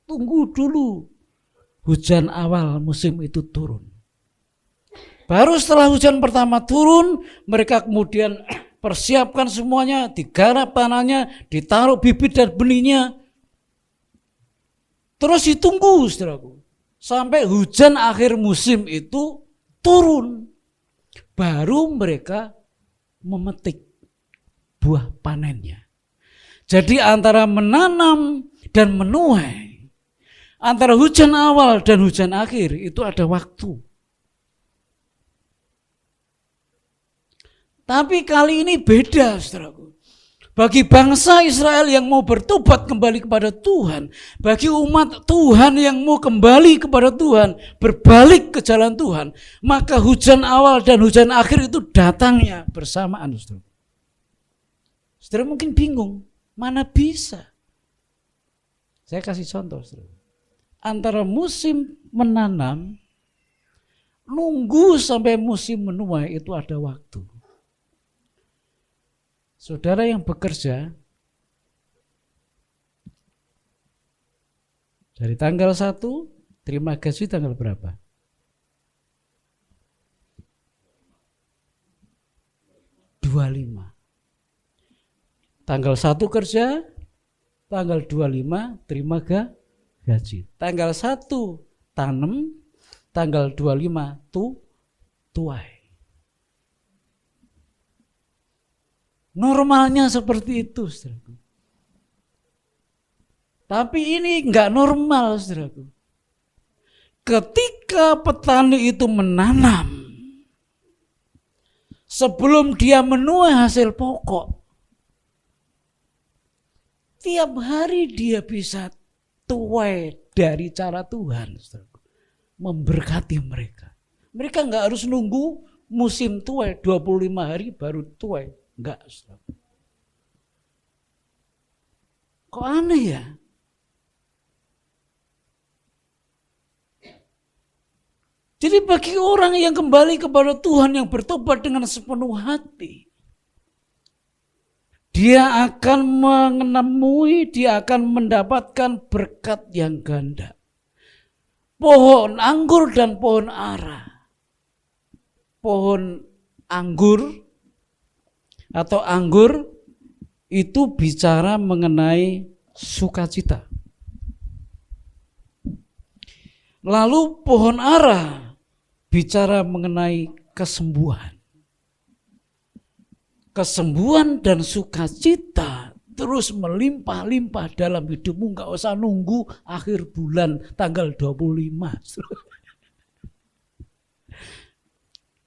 Tunggu dulu hujan awal musim itu turun. Baru setelah hujan pertama turun, mereka kemudian persiapkan semuanya, digarap tanahnya, ditaruh bibit dan benihnya. Terus ditunggu, saudaraku, sampai hujan akhir musim itu turun. Baru mereka memetik buah panennya. Jadi antara menanam dan menuai, antara hujan awal dan hujan akhir itu ada waktu. Tapi kali ini beda, saudaraku. Bagi bangsa Israel yang mau bertobat kembali kepada Tuhan, bagi umat Tuhan yang mau kembali kepada Tuhan, berbalik ke jalan Tuhan, maka hujan awal dan hujan akhir itu datangnya bersamaan. Saudara mungkin bingung, mana bisa? Saya kasih contoh, saudara. Antara musim menanam, nunggu sampai musim menuai itu ada waktu. Saudara yang bekerja dari tanggal 1 terima gaji tanggal berapa? Tanggal 1 kerja, tanggal 25 terima gaji. Tanggal 1 tanam, tanggal 25 tuai. Normalnya seperti itu, saudaraku. Tapi ini enggak normal, saudaraku. Ketika petani itu menanam, sebelum dia menuai hasil pokok, tiap hari dia bisa tuai dari cara Tuhan, saudaraku. Memberkati mereka. Mereka enggak harus nunggu musim tuai 25 hari baru tuai. Enggak, saudara. Kok aneh ya? Jadi bagi orang yang kembali kepada Tuhan, yang bertobat dengan sepenuh hati, dia akan menemui, dia akan mendapatkan berkat yang ganda. Pohon anggur dan pohon ara. Pohon anggur atau anggur itu bicara mengenai sukacita. Lalu pohon ara bicara mengenai kesembuhan. Kesembuhan dan sukacita terus melimpah-limpah dalam hidupmu, nggak usah nunggu akhir bulan tanggal 25.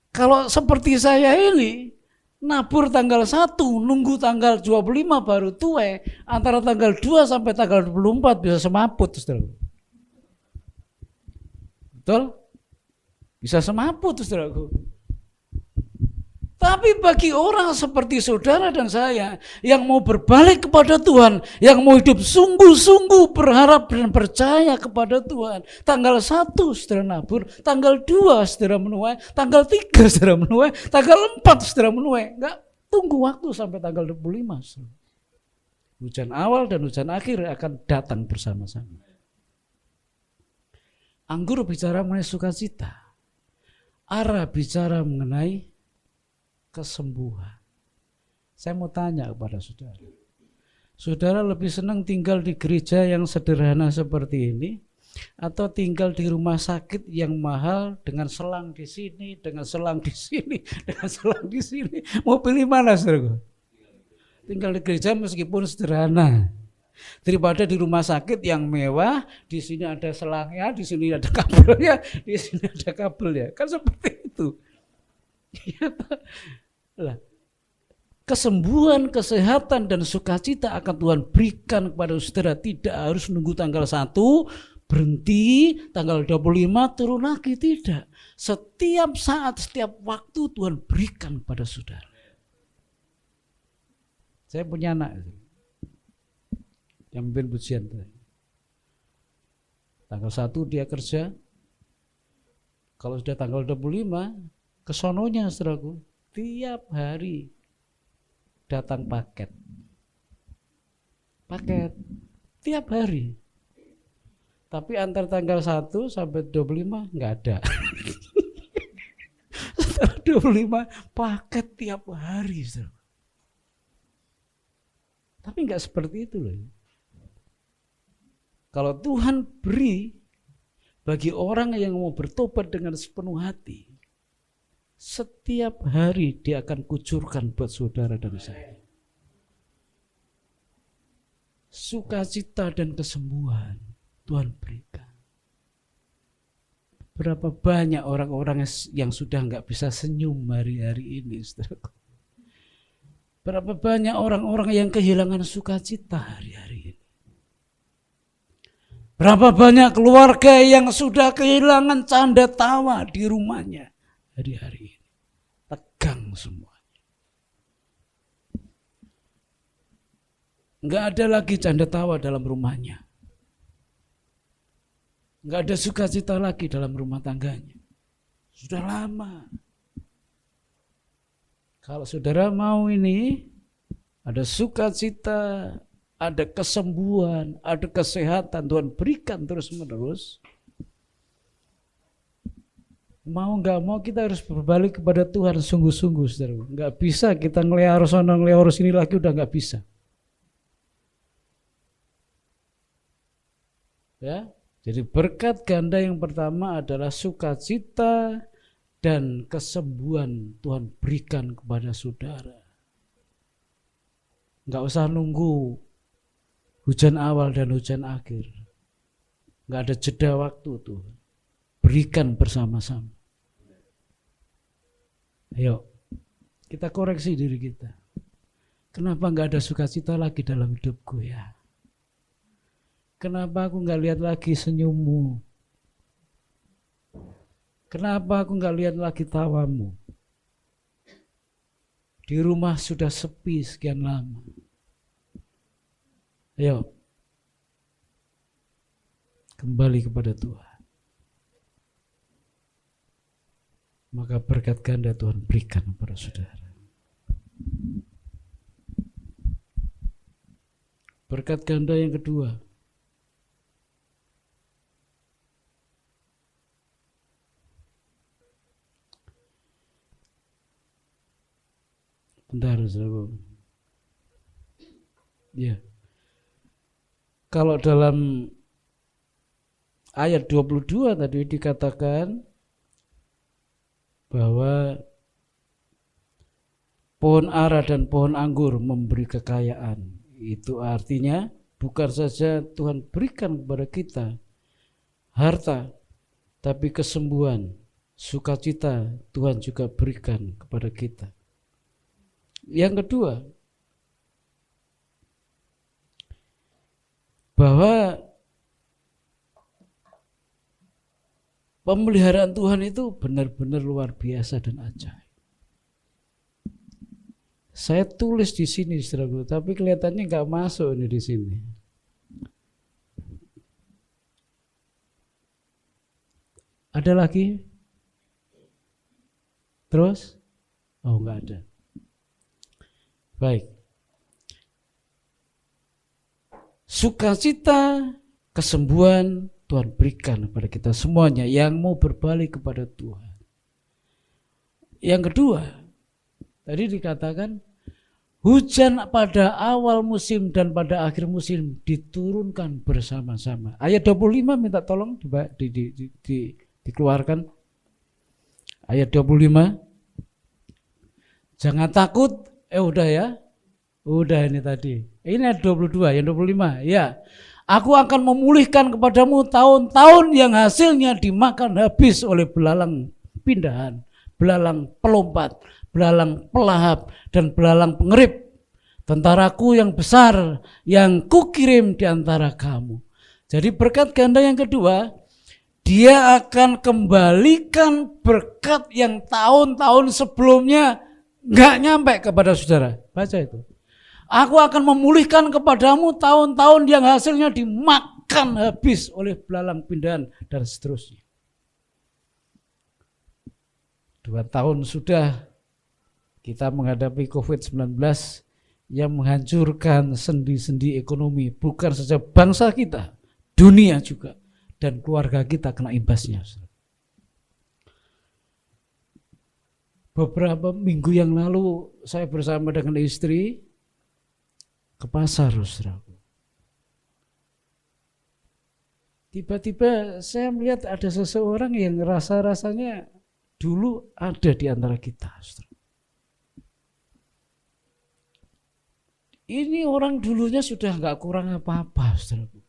Kalau seperti saya ini, nabur tanggal 1, nunggu tanggal 25 baru tuai, antara tanggal 2 sampai tanggal 24 bisa semaput. Betul? Bisa semaput, saudaraku. Tapi bagi orang seperti saudara dan saya yang mau berbalik kepada Tuhan, yang mau hidup sungguh-sungguh berharap dan percaya kepada Tuhan, tanggal 1 saudara nabur, tanggal 2 saudara menuai, tanggal 3 saudara menuai, tanggal 4 saudara menuai. Enggak tunggu waktu sampai tanggal 25. Saudara. Hujan awal dan hujan akhir akan datang bersama-sama. Anggur bicara mengenai sukacita, ara bicara mengenai kesembuhan. Saya mau tanya kepada saudara. Saudara lebih senang tinggal di gereja yang sederhana seperti ini atau tinggal di rumah sakit yang mahal dengan selang di sini, dengan selang di sini, dengan selang di sini? Mau pilih mana, saudara? Tinggal di gereja meskipun sederhana daripada di rumah sakit yang mewah, di sini ada selangnya, di sini ada kabelnya, di sini ada kabelnya. Kan seperti itu. Lah, kesembuhan, kesehatan dan sukacita akan Tuhan berikan kepada saudara. Tidak harus nunggu tanggal 1 berhenti, tanggal 25 turun lagi, tidak. Setiap saat, setiap waktu Tuhan berikan kepada saudara. Saya punya anak yang memimpin pujian. Tanggal 1 dia kerja. Kalau sudah tanggal 25 kesononya, saudaraku, tiap hari datang paket tiap hari. Tapi antar tanggal 1 sampai 25 nggak ada. Setelah 25 paket tiap hari, saudara. Tapi nggak seperti itu loh. Kalau Tuhan beri bagi orang yang mau bertobat dengan sepenuh hati, setiap hari dia akan kucurkan buat saudara dan saya. Sukacita dan kesembuhan Tuhan berikan. Berapa banyak orang-orang yang sudah nggak bisa senyum hari-hari ini, saudaraku. Berapa banyak orang-orang yang kehilangan sukacita hari-hari ini. Berapa banyak keluarga yang sudah kehilangan canda tawa di rumahnya hari-hari ini. Tegang semua. Enggak ada lagi canda tawa dalam rumahnya. Enggak ada sukacita lagi dalam rumah tangganya. Sudah lama. Kalau saudara mau ini, ada sukacita, ada kesembuhan, ada kesehatan, Tuhan berikan terus-menerus. Mau nggak mau kita harus berbalik kepada Tuhan sungguh-sungguh, saudara. Nggak bisa kita ngelihara sana ngelihara sini lagi, udah nggak bisa. Ya, jadi berkat ganda yang pertama adalah sukacita dan kesembuhan Tuhan berikan kepada saudara. Nggak usah nunggu hujan awal dan hujan akhir. Nggak ada jeda waktu tuh. Berikan bersama-sama. Ayo, kita koreksi diri kita. Kenapa nggak ada sukacita lagi dalam hidupku ya? Kenapa aku nggak lihat lagi senyummu? Kenapa aku nggak lihat lagi tawamu? Di rumah sudah sepi sekian lama. Ayo, kembali kepada Tuhan. Maka berkat ganda Tuhan berikan kepada saudara. Berkat ganda yang kedua. Bentar, saudara. Ya. Kalau dalam ayat 22 tadi dikatakan bahwa pohon ara dan pohon anggur memberi kekayaan. Itu artinya bukan saja Tuhan berikan kepada kita harta, tapi kesembuhan, sukacita Tuhan juga berikan kepada kita. Yang kedua, bahwa pemeliharaan Tuhan itu benar-benar luar biasa dan ajaib. Saya tulis di sini, saudaraku, tapi kelihatannya nggak masuk ini di sini. Ada lagi? Terus? Oh, nggak ada. Baik. Sukacita, kesembuhan Tuhan berikan kepada kita semuanya yang mau berbalik kepada Tuhan. Yang kedua, tadi dikatakan hujan pada awal musim dan pada akhir musim diturunkan bersama-sama. Ayat 25 minta tolong dikeluarkan. Ayat 25. Jangan takut. Udah ya. Udah ini tadi. Ini ayat 22, yang 25. Ya. Aku akan memulihkan kepadamu tahun-tahun yang hasilnya dimakan habis oleh belalang pindahan, belalang pelompat, belalang pelahap, dan belalang pengerip. Tentaraku yang besar yang kukirim di antara kamu. Jadi berkat ganda yang kedua, dia akan kembalikan berkat yang tahun-tahun sebelumnya nggak nyampe kepada saudara. Baca itu. Aku akan memulihkan kepadamu tahun-tahun yang hasilnya dimakan habis oleh belalang pindahan dan seterusnya. 2 tahun sudah kita menghadapi COVID-19 yang menghancurkan sendi-sendi ekonomi, bukan saja bangsa kita, dunia juga, dan keluarga kita kena imbasnya. Beberapa minggu yang lalu saya bersama dengan istri ke pasar, saudaraku. Tiba-tiba saya melihat ada seseorang yang rasa-rasanya dulu ada di antara kita, saudara. Ini orang dulunya sudah nggak kurang apa-apa, saudaraku.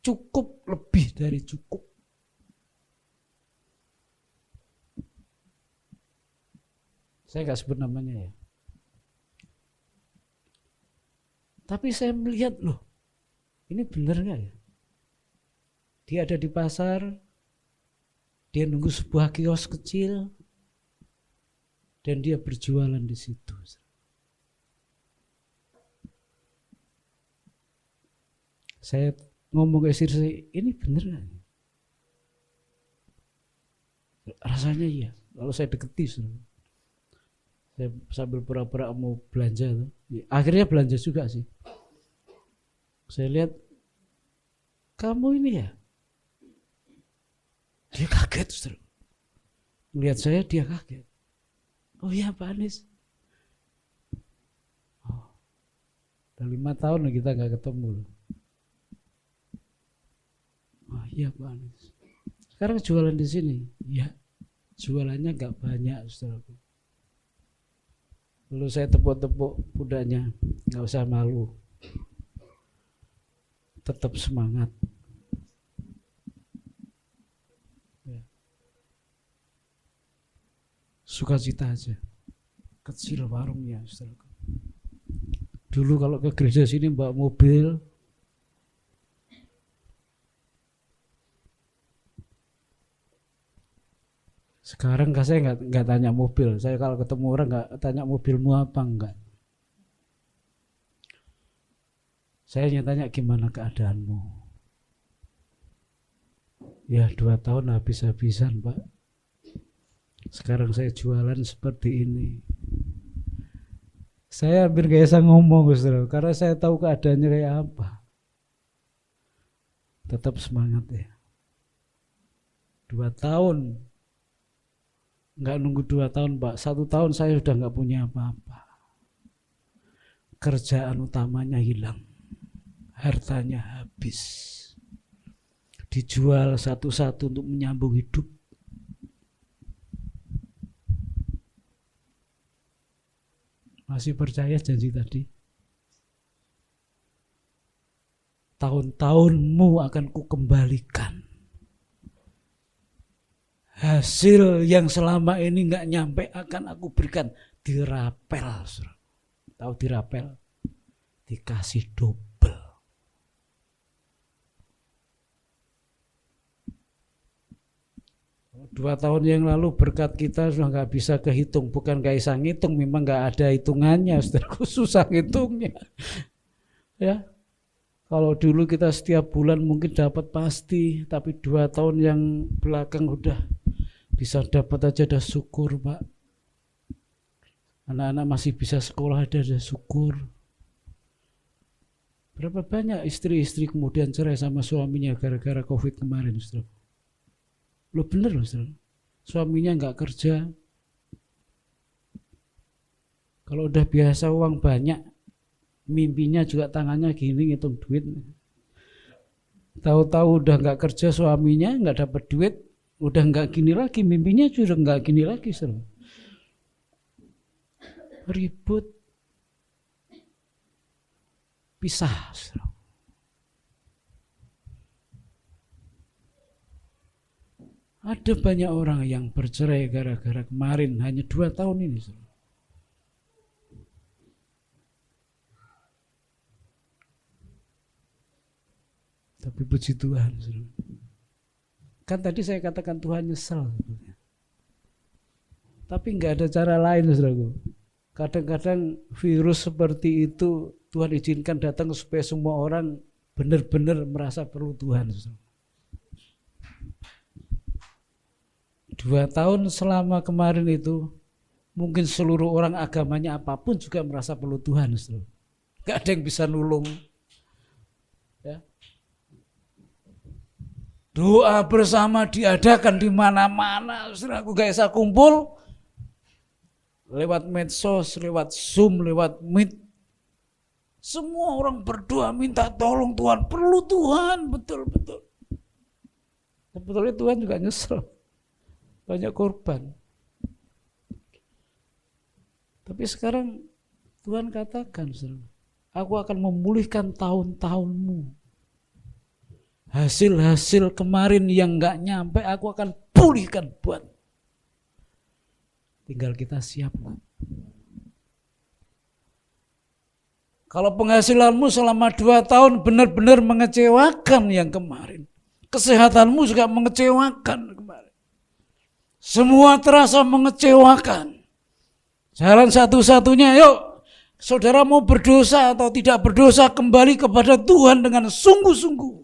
Cukup, lebih dari cukup. Saya nggak sebut namanya ya. Tapi saya melihat, loh, ini benar nggak ya? Dia ada di pasar, dia nunggu sebuah kios kecil, dan dia berjualan di situ. Saya ngomong ke istri, ini benar nggak? Rasanya iya. Lalu saya deketi, saya sambil pura-pura mau belanja tuh. Akhirnya belanja juga sih. Saya lihat, kamu ini ya? Dia kaget, saudara. Melihat saya, dia kaget. Oh iya, Pak Anies. Oh, udah 5 tahun kita gak ketemu. Oh iya, Pak Anies. Sekarang jualan di sini. Ya, jualannya gak banyak, saudaraku. Lalu saya tepuk-tepuk pundaknya, nggak usah malu, tetap semangat. Ya. Sukacita aja, kecil warungnya, saudaraku. Dulu kalau ke gereja sini bawa mobil, sekarang saya nggak tanya mobil. Saya kalau ketemu orang nggak tanya mobilmu apa enggak. Saya hanya tanya gimana keadaanmu. Ya 2 tahun habis-habisan, Pak. Sekarang saya jualan seperti ini. Saya hampir gak bisa ngomong, saudara, karena saya tahu keadaannya kayak apa. Tetap semangat ya. 2 tahun. Nggak nunggu 2 tahun, Pak. 1 tahun saya sudah nggak punya apa-apa. Kerjaan utamanya hilang, hartanya habis, dijual satu-satu untuk menyambung hidup. Masih percaya janji tadi? Tahun-tahunmu akan kukembalikan. Hasil yang selama ini nggak nyampe akan aku berikan. Dirapel. Tahu dirapel? Dikasih double. 2 tahun yang lalu berkat kita sudah nggak bisa kehitung, bukan nggak bisa ngitung, memang nggak ada hitungannya, saudaraku, susah ngitungnya. Ya, kalau dulu kita setiap bulan mungkin dapat pasti, tapi 2 tahun yang belakang udah bisa dapat aja, dah syukur, Pak. Anak-anak masih bisa sekolah, ada syukur. Berapa banyak istri-istri kemudian cerai sama suaminya gara-gara COVID kemarin, saudara? Lo bener loh, saudara. Suaminya nggak kerja. Kalau udah biasa uang banyak, mimpinya juga tangannya gini ngitung duit. Tahu-tahu udah nggak kerja suaminya, nggak dapat duit, udah nggak gini lagi, mimpinya juga nggak gini lagi, saudara. Ribut, pisah, saudara. Ada banyak orang yang bercerai gara-gara kemarin, hanya 2 tahun ini. Tapi puji Tuhan. Kan tadi saya katakan Tuhan nyesel. Tapi nggak ada cara lain, saudaraku. Kadang-kadang virus seperti itu Tuhan izinkan datang supaya semua orang benar-benar merasa perlu Tuhan, saudara. 2 tahun selama kemarin itu mungkin seluruh orang agamanya apapun juga merasa perlu Tuhan, saudara. Gak ada yang bisa nulung. Ya. Doa bersama diadakan di mana-mana, saudara. Aku gak bisa kumpul lewat medsos, lewat Zoom, lewat Meet. Semua orang berdoa minta tolong Tuhan, perlu Tuhan, betul-betul. Sebetulnya Tuhan juga nyesel. Banyak korban. Tapi sekarang Tuhan katakan, aku akan memulihkan tahun-tahunmu. Hasil-hasil kemarin yang gak nyampe aku akan pulihkan buat. Tinggal kita siap. Kalau penghasilanmu selama 2 tahun benar-benar mengecewakan yang kemarin. Kesehatanmu juga mengecewakan kemarin. Semua terasa mengecewakan. Jalan satu-satunya, yuk, saudara mau berdosa atau tidak berdosa, kembali kepada Tuhan dengan sungguh-sungguh.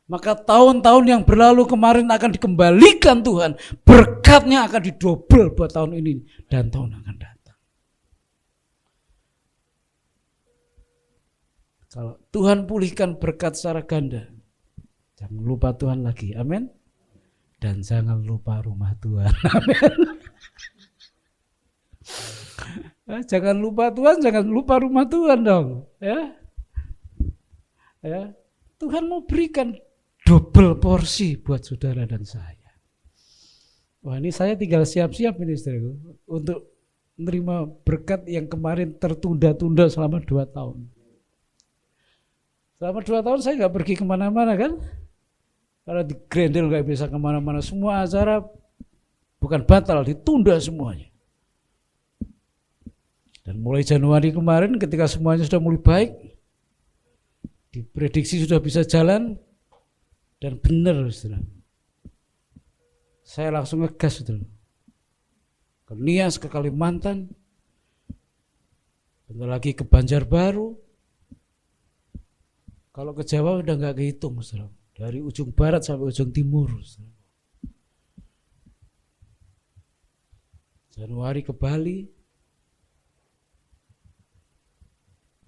Maka tahun-tahun yang berlalu kemarin akan dikembalikan Tuhan. Berkatnya akan didobel buat tahun ini dan tahun akan datang. Kalau Tuhan pulihkan berkat secara ganda, jangan lupa Tuhan lagi, amin. Dan jangan lupa rumah Tuhan. Amin. Jangan lupa Tuhan, jangan lupa rumah Tuhan dong. Ya. Ya. Tuhan mau berikan double porsi buat saudara dan saya. Wah, ini saya tinggal siap-siap ini, saudaraku, untuk menerima berkat yang kemarin tertunda-tunda selama 2 tahun. Selama 2 tahun saya nggak pergi kemana-mana kan? Karena di Grendel gak bisa kemana-mana, semua acara bukan batal, ditunda semuanya. Dan mulai Januari kemarin ketika semuanya sudah mulai baik, diprediksi sudah bisa jalan, dan benar, saudara. Saya langsung ngegas, saudara. Ke Nias, ke Kalimantan, bentar lagi ke Banjarbaru. Kalau ke Jawa udah gak kehitung, saudara. Dari ujung barat sampai ujung timur. Januari ke Bali.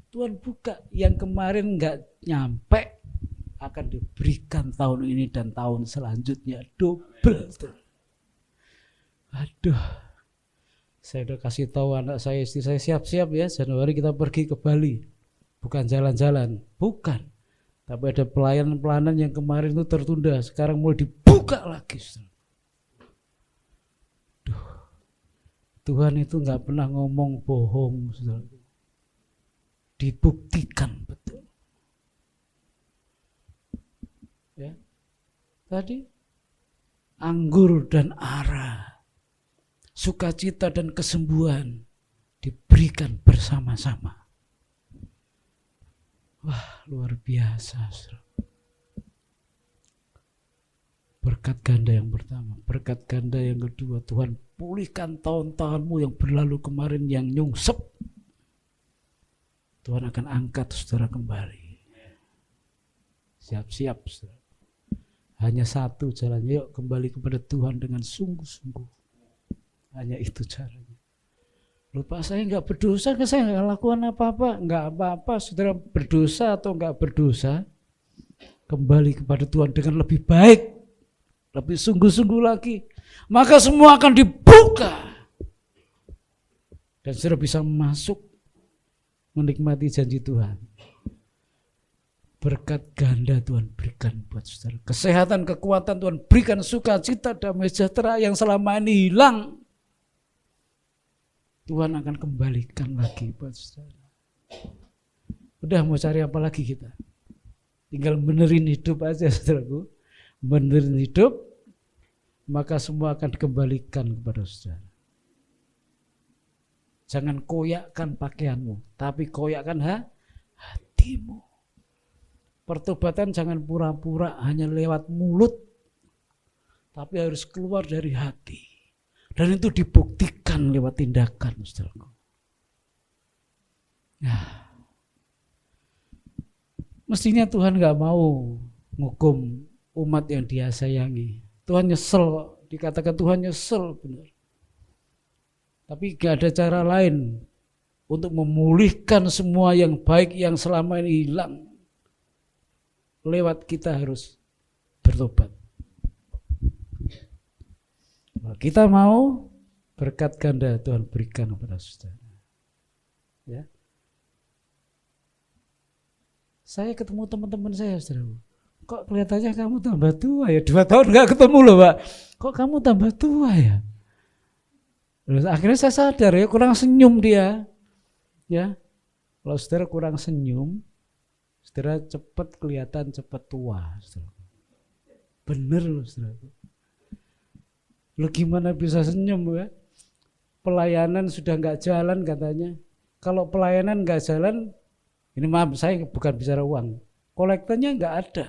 Tuhan buka yang kemarin nggak nyampe akan diberikan tahun ini dan tahun selanjutnya double. Aduh, saya udah kasih tahu anak saya, istri saya, siap-siap ya, Januari kita pergi ke Bali. Bukan jalan-jalan, bukan. Tapi ada pelayanan-pelayanan yang kemarin itu tertunda, sekarang mulai dibuka lagi. Duh. Tuhan itu nggak pernah ngomong bohong, saudara. Dibuktikan betul. Ya, tadi anggur dan ara, sukacita dan kesembuhan diberikan bersama-sama. Wah, luar biasa, saudara. Berkat ganda yang pertama, berkat ganda yang kedua, Tuhan pulihkan tahun-tahunmu yang berlalu kemarin yang nyungsep. Tuhan akan angkat saudara kembali. Siap-siap, saudara. Hanya satu jalannya, yuk kembali kepada Tuhan dengan sungguh-sungguh. Hanya itu caranya. Lupa saya nggak berdosa, saya nggak lakukan apa-apa, nggak apa-apa. Saudara berdosa atau nggak berdosa, kembali kepada Tuhan dengan lebih baik, lebih sungguh-sungguh lagi, maka semua akan dibuka dan saudara bisa masuk menikmati janji Tuhan. Berkat ganda Tuhan berikan buat saudara, kesehatan, kekuatan Tuhan berikan, sukacita, damai sejahtera yang selama ini hilang, Tuhan akan kembalikan lagi buat saudara. Udah mau cari apa lagi kita? Tinggal benerin hidup aja, saudaraku. Benerin hidup, maka semua akan dikembalikan kepada saudara. Jangan koyakkan pakaianmu, tapi koyakkan hatimu. Pertobatan jangan pura-pura hanya lewat mulut, tapi harus keluar dari hati. Dan itu dibuktikan lewat tindakan, saudaraku. Nah, mestinya Tuhan gak mau menghukum umat yang Dia sayangi. Tuhan nyesel, dikatakan Tuhan nyesel, benar. Tapi gak ada cara lain untuk memulihkan semua yang baik yang selama ini hilang. Lewat kita harus bertobat. Kalau kita mau, berkat ganda Tuhan berikan kepada saudara. Ya. Saya ketemu teman-teman saya, saudara. Kok kelihatannya kamu tambah tua ya? 2 tahun gak ketemu loh, Pak. Kok kamu tambah tua ya? Terus akhirnya saya sadar ya, kurang senyum dia. Ya. Kalau saudara kurang senyum, saudara cepat kelihatan cepat tua, saudara. Bener loh, saudara. Lo gimana bisa senyum ya? Pelayanan sudah gak jalan katanya. Kalau pelayanan gak jalan, ini maaf saya bukan bicara uang, kolektornya gak ada.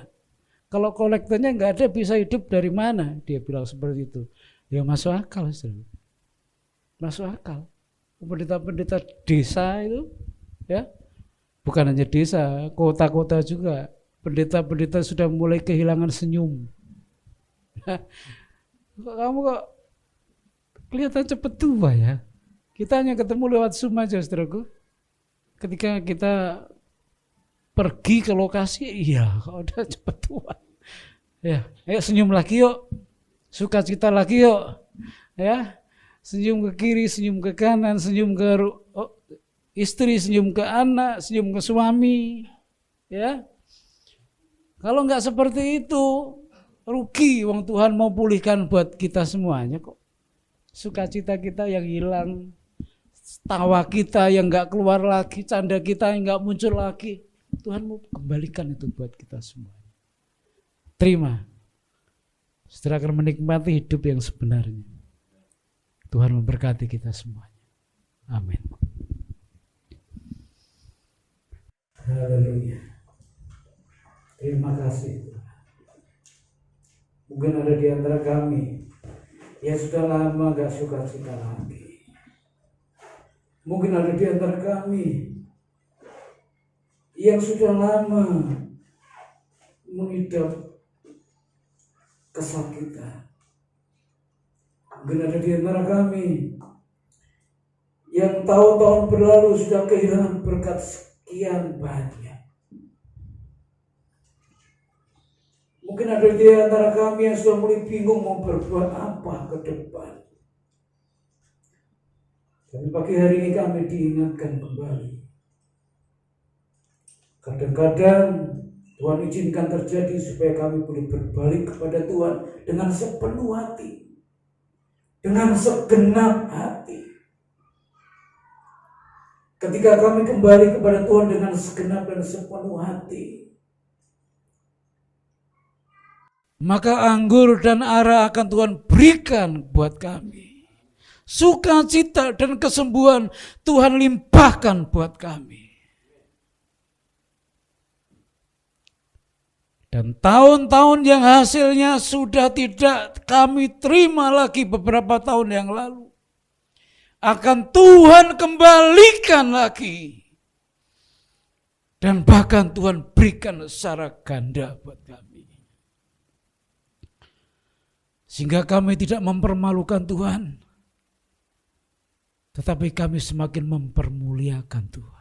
Kalau kolektornya nggak ada, bisa hidup dari mana? Dia bilang seperti itu. Ya masuk akal, saudara. Masuk akal. Pendeta-pendeta desa itu, ya, bukan hanya desa, kota-kota juga. Pendeta-pendeta sudah mulai kehilangan senyum. Kamu kok kelihatan cepet tua ya? Kita hanya ketemu lewat Zoom aja, saudaraku. Ketika kita pergi ke lokasi, iya, kok udah cepet tua. Ya, ayo senyum lagi yuk, sukacita lagi yuk, ya, senyum ke kiri, senyum ke kanan, senyum ke istri, senyum ke anak, senyum ke suami, ya. Kalau nggak seperti itu, rugi. Wong Tuhan mau pulihkan buat kita semuanya kok. Sukacita kita yang hilang, tawa kita yang nggak keluar lagi, canda kita yang nggak muncul lagi, Tuhan mau kembalikan itu buat kita semua. Terima. Saudara akan menikmati hidup yang sebenarnya. Tuhan memberkati kita semuanya. Amin. Haleluya. Terima kasih. Mungkin ada di antara kami yang sudah lama gak suka cita lagi. Mungkin ada di antara kami yang sudah lama mengidap kesakitan. Mungkin ada di antara kami yang tahun-tahun berlalu sudah kehilangan berkat sekian banyak. Mungkin ada di antara kami yang sudah mulai bingung mau berbuat apa ke depan. Tapi pagi hari ini kami diingatkan kembali. Kadang-kadang Tuhan izinkan terjadi supaya kami boleh berbalik kepada Tuhan dengan sepenuh hati, dengan segenap hati. ketika kami kembali kepada Tuhan dengan segenap dan sepenuh hati, maka anggur dan ara akan Tuhan berikan buat kami. Sukacita dan kesembuhan Tuhan limpahkan buat kami. Dan tahun-tahun yang hasilnya sudah tidak kami terima lagi beberapa tahun yang lalu, akan Tuhan kembalikan lagi. Dan bahkan Tuhan berikan secara ganda buat kami. Sehingga kami tidak mempermalukan Tuhan, tetapi kami semakin mempermuliakan Tuhan.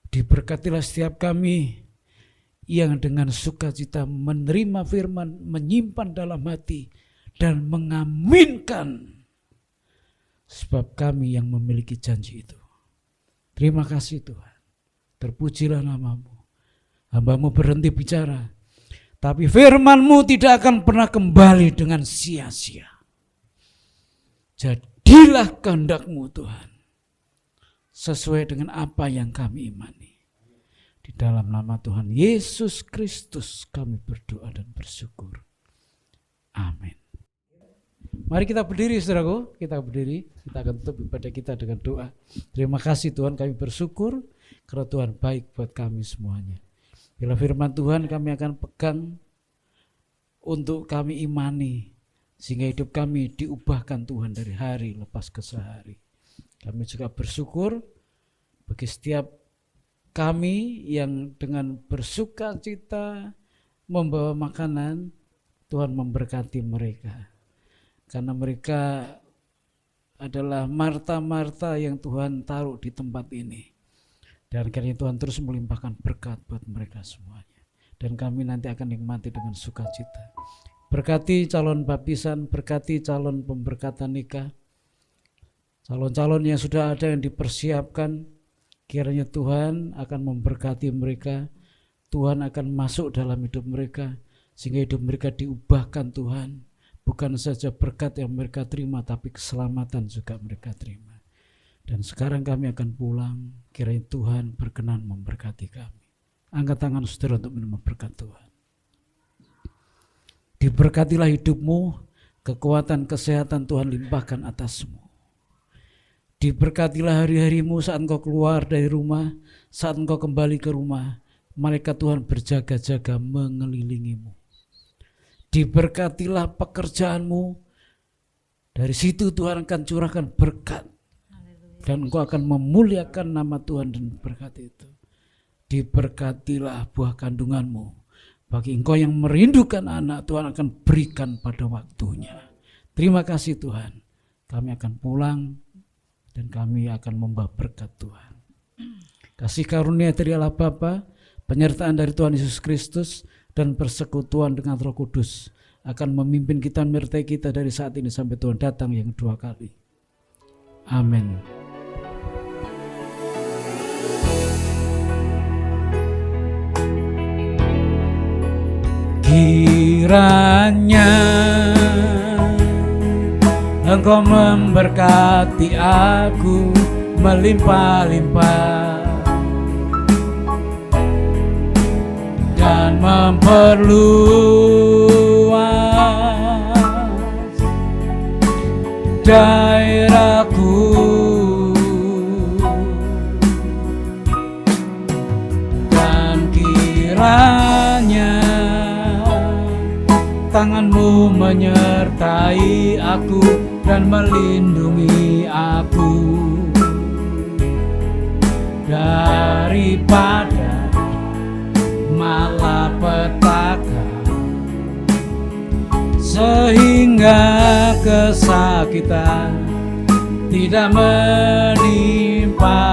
Diberkatilah setiap kami yang dengan sukacita menerima firman, menyimpan dalam hati, dan mengaminkan. Sebab kami yang memiliki janji itu. Terima kasih Tuhan. Terpujilah nama-Mu. Hamba-Mu berhenti bicara, tapi firman-Mu tidak akan pernah kembali dengan sia-sia. Jadilah kehendak-Mu Tuhan, sesuai dengan apa yang kami imani. Di dalam nama Tuhan Yesus Kristus kami berdoa dan bersyukur. Amin. Mari kita berdiri saudaraku, kita berdiri. Kita akan tutup ibadah kita dengan doa. Terima kasih Tuhan, kami bersyukur karena Tuhan baik buat kami semuanya. Bila firman Tuhan kami akan pegang untuk kami imani, sehingga hidup kami diubahkan Tuhan dari hari lepas ke sehari. Kami juga bersyukur bagi setiap kami yang dengan bersuka cita membawa makanan, Tuhan memberkati mereka. Karena mereka adalah Marta-Marta yang Tuhan taruh di tempat ini. Dan karena Tuhan terus melimpahkan berkat buat mereka semuanya. Dan kami nanti akan nikmati dengan sukacita. Berkati calon baptisan, berkati calon pemberkatan nikah. Calon-calon yang sudah ada yang dipersiapkan, kiranya Tuhan akan memberkati mereka, Tuhan akan masuk dalam hidup mereka, sehingga hidup mereka diubahkan Tuhan. Bukan saja berkat yang mereka terima, tapi keselamatan juga mereka terima. Dan sekarang kami akan pulang, kiranya Tuhan berkenan memberkati kami. Angkat tangan saudara untuk menerima berkat Tuhan. Diberkatilah hidupmu, kekuatan kesehatan Tuhan limpahkan atasmu. Diberkatilah hari-harimu saat engkau keluar dari rumah, saat engkau kembali ke rumah, malaikat Tuhan berjaga-jaga mengelilingimu. Diberkatilah pekerjaanmu, dari situ Tuhan akan curahkan berkat. Dan engkau akan memuliakan nama Tuhan dan berkat itu. Diberkatilah buah kandunganmu. Bagi engkau yang merindukan anak, Tuhan akan berikan pada waktunya. Terima kasih Tuhan. Kami akan pulang dan kami akan membawa berkat Tuhan. Kasih karunia dari Allah Bapa, penyertaan dari Tuhan Yesus Kristus, dan persekutuan dengan Roh Kudus akan memimpin kita, menyertai kita dari saat ini sampai Tuhan datang yang kedua kali. Amin. Kiranya Engkau memberkati aku melimpah-limpah dan memperluas daerahku, dan kiranya tangan-Mu menyertai aku dan melindungi aku daripada malapetaka, sehingga kesakitan tidak menimpa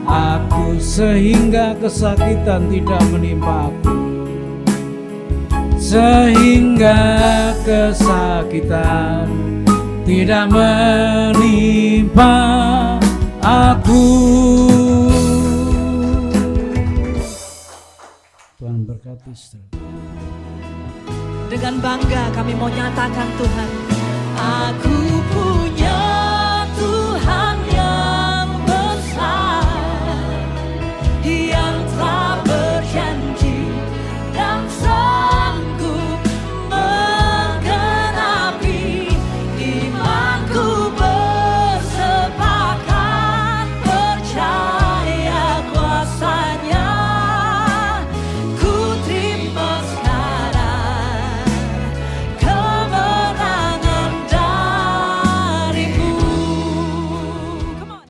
aku, sehingga kesakitan tidak menimpa aku, sehingga kesakitan tidak menimpa aku. Tuhan berkati. Dengan bangga kami mau nyatakan Tuhan, aku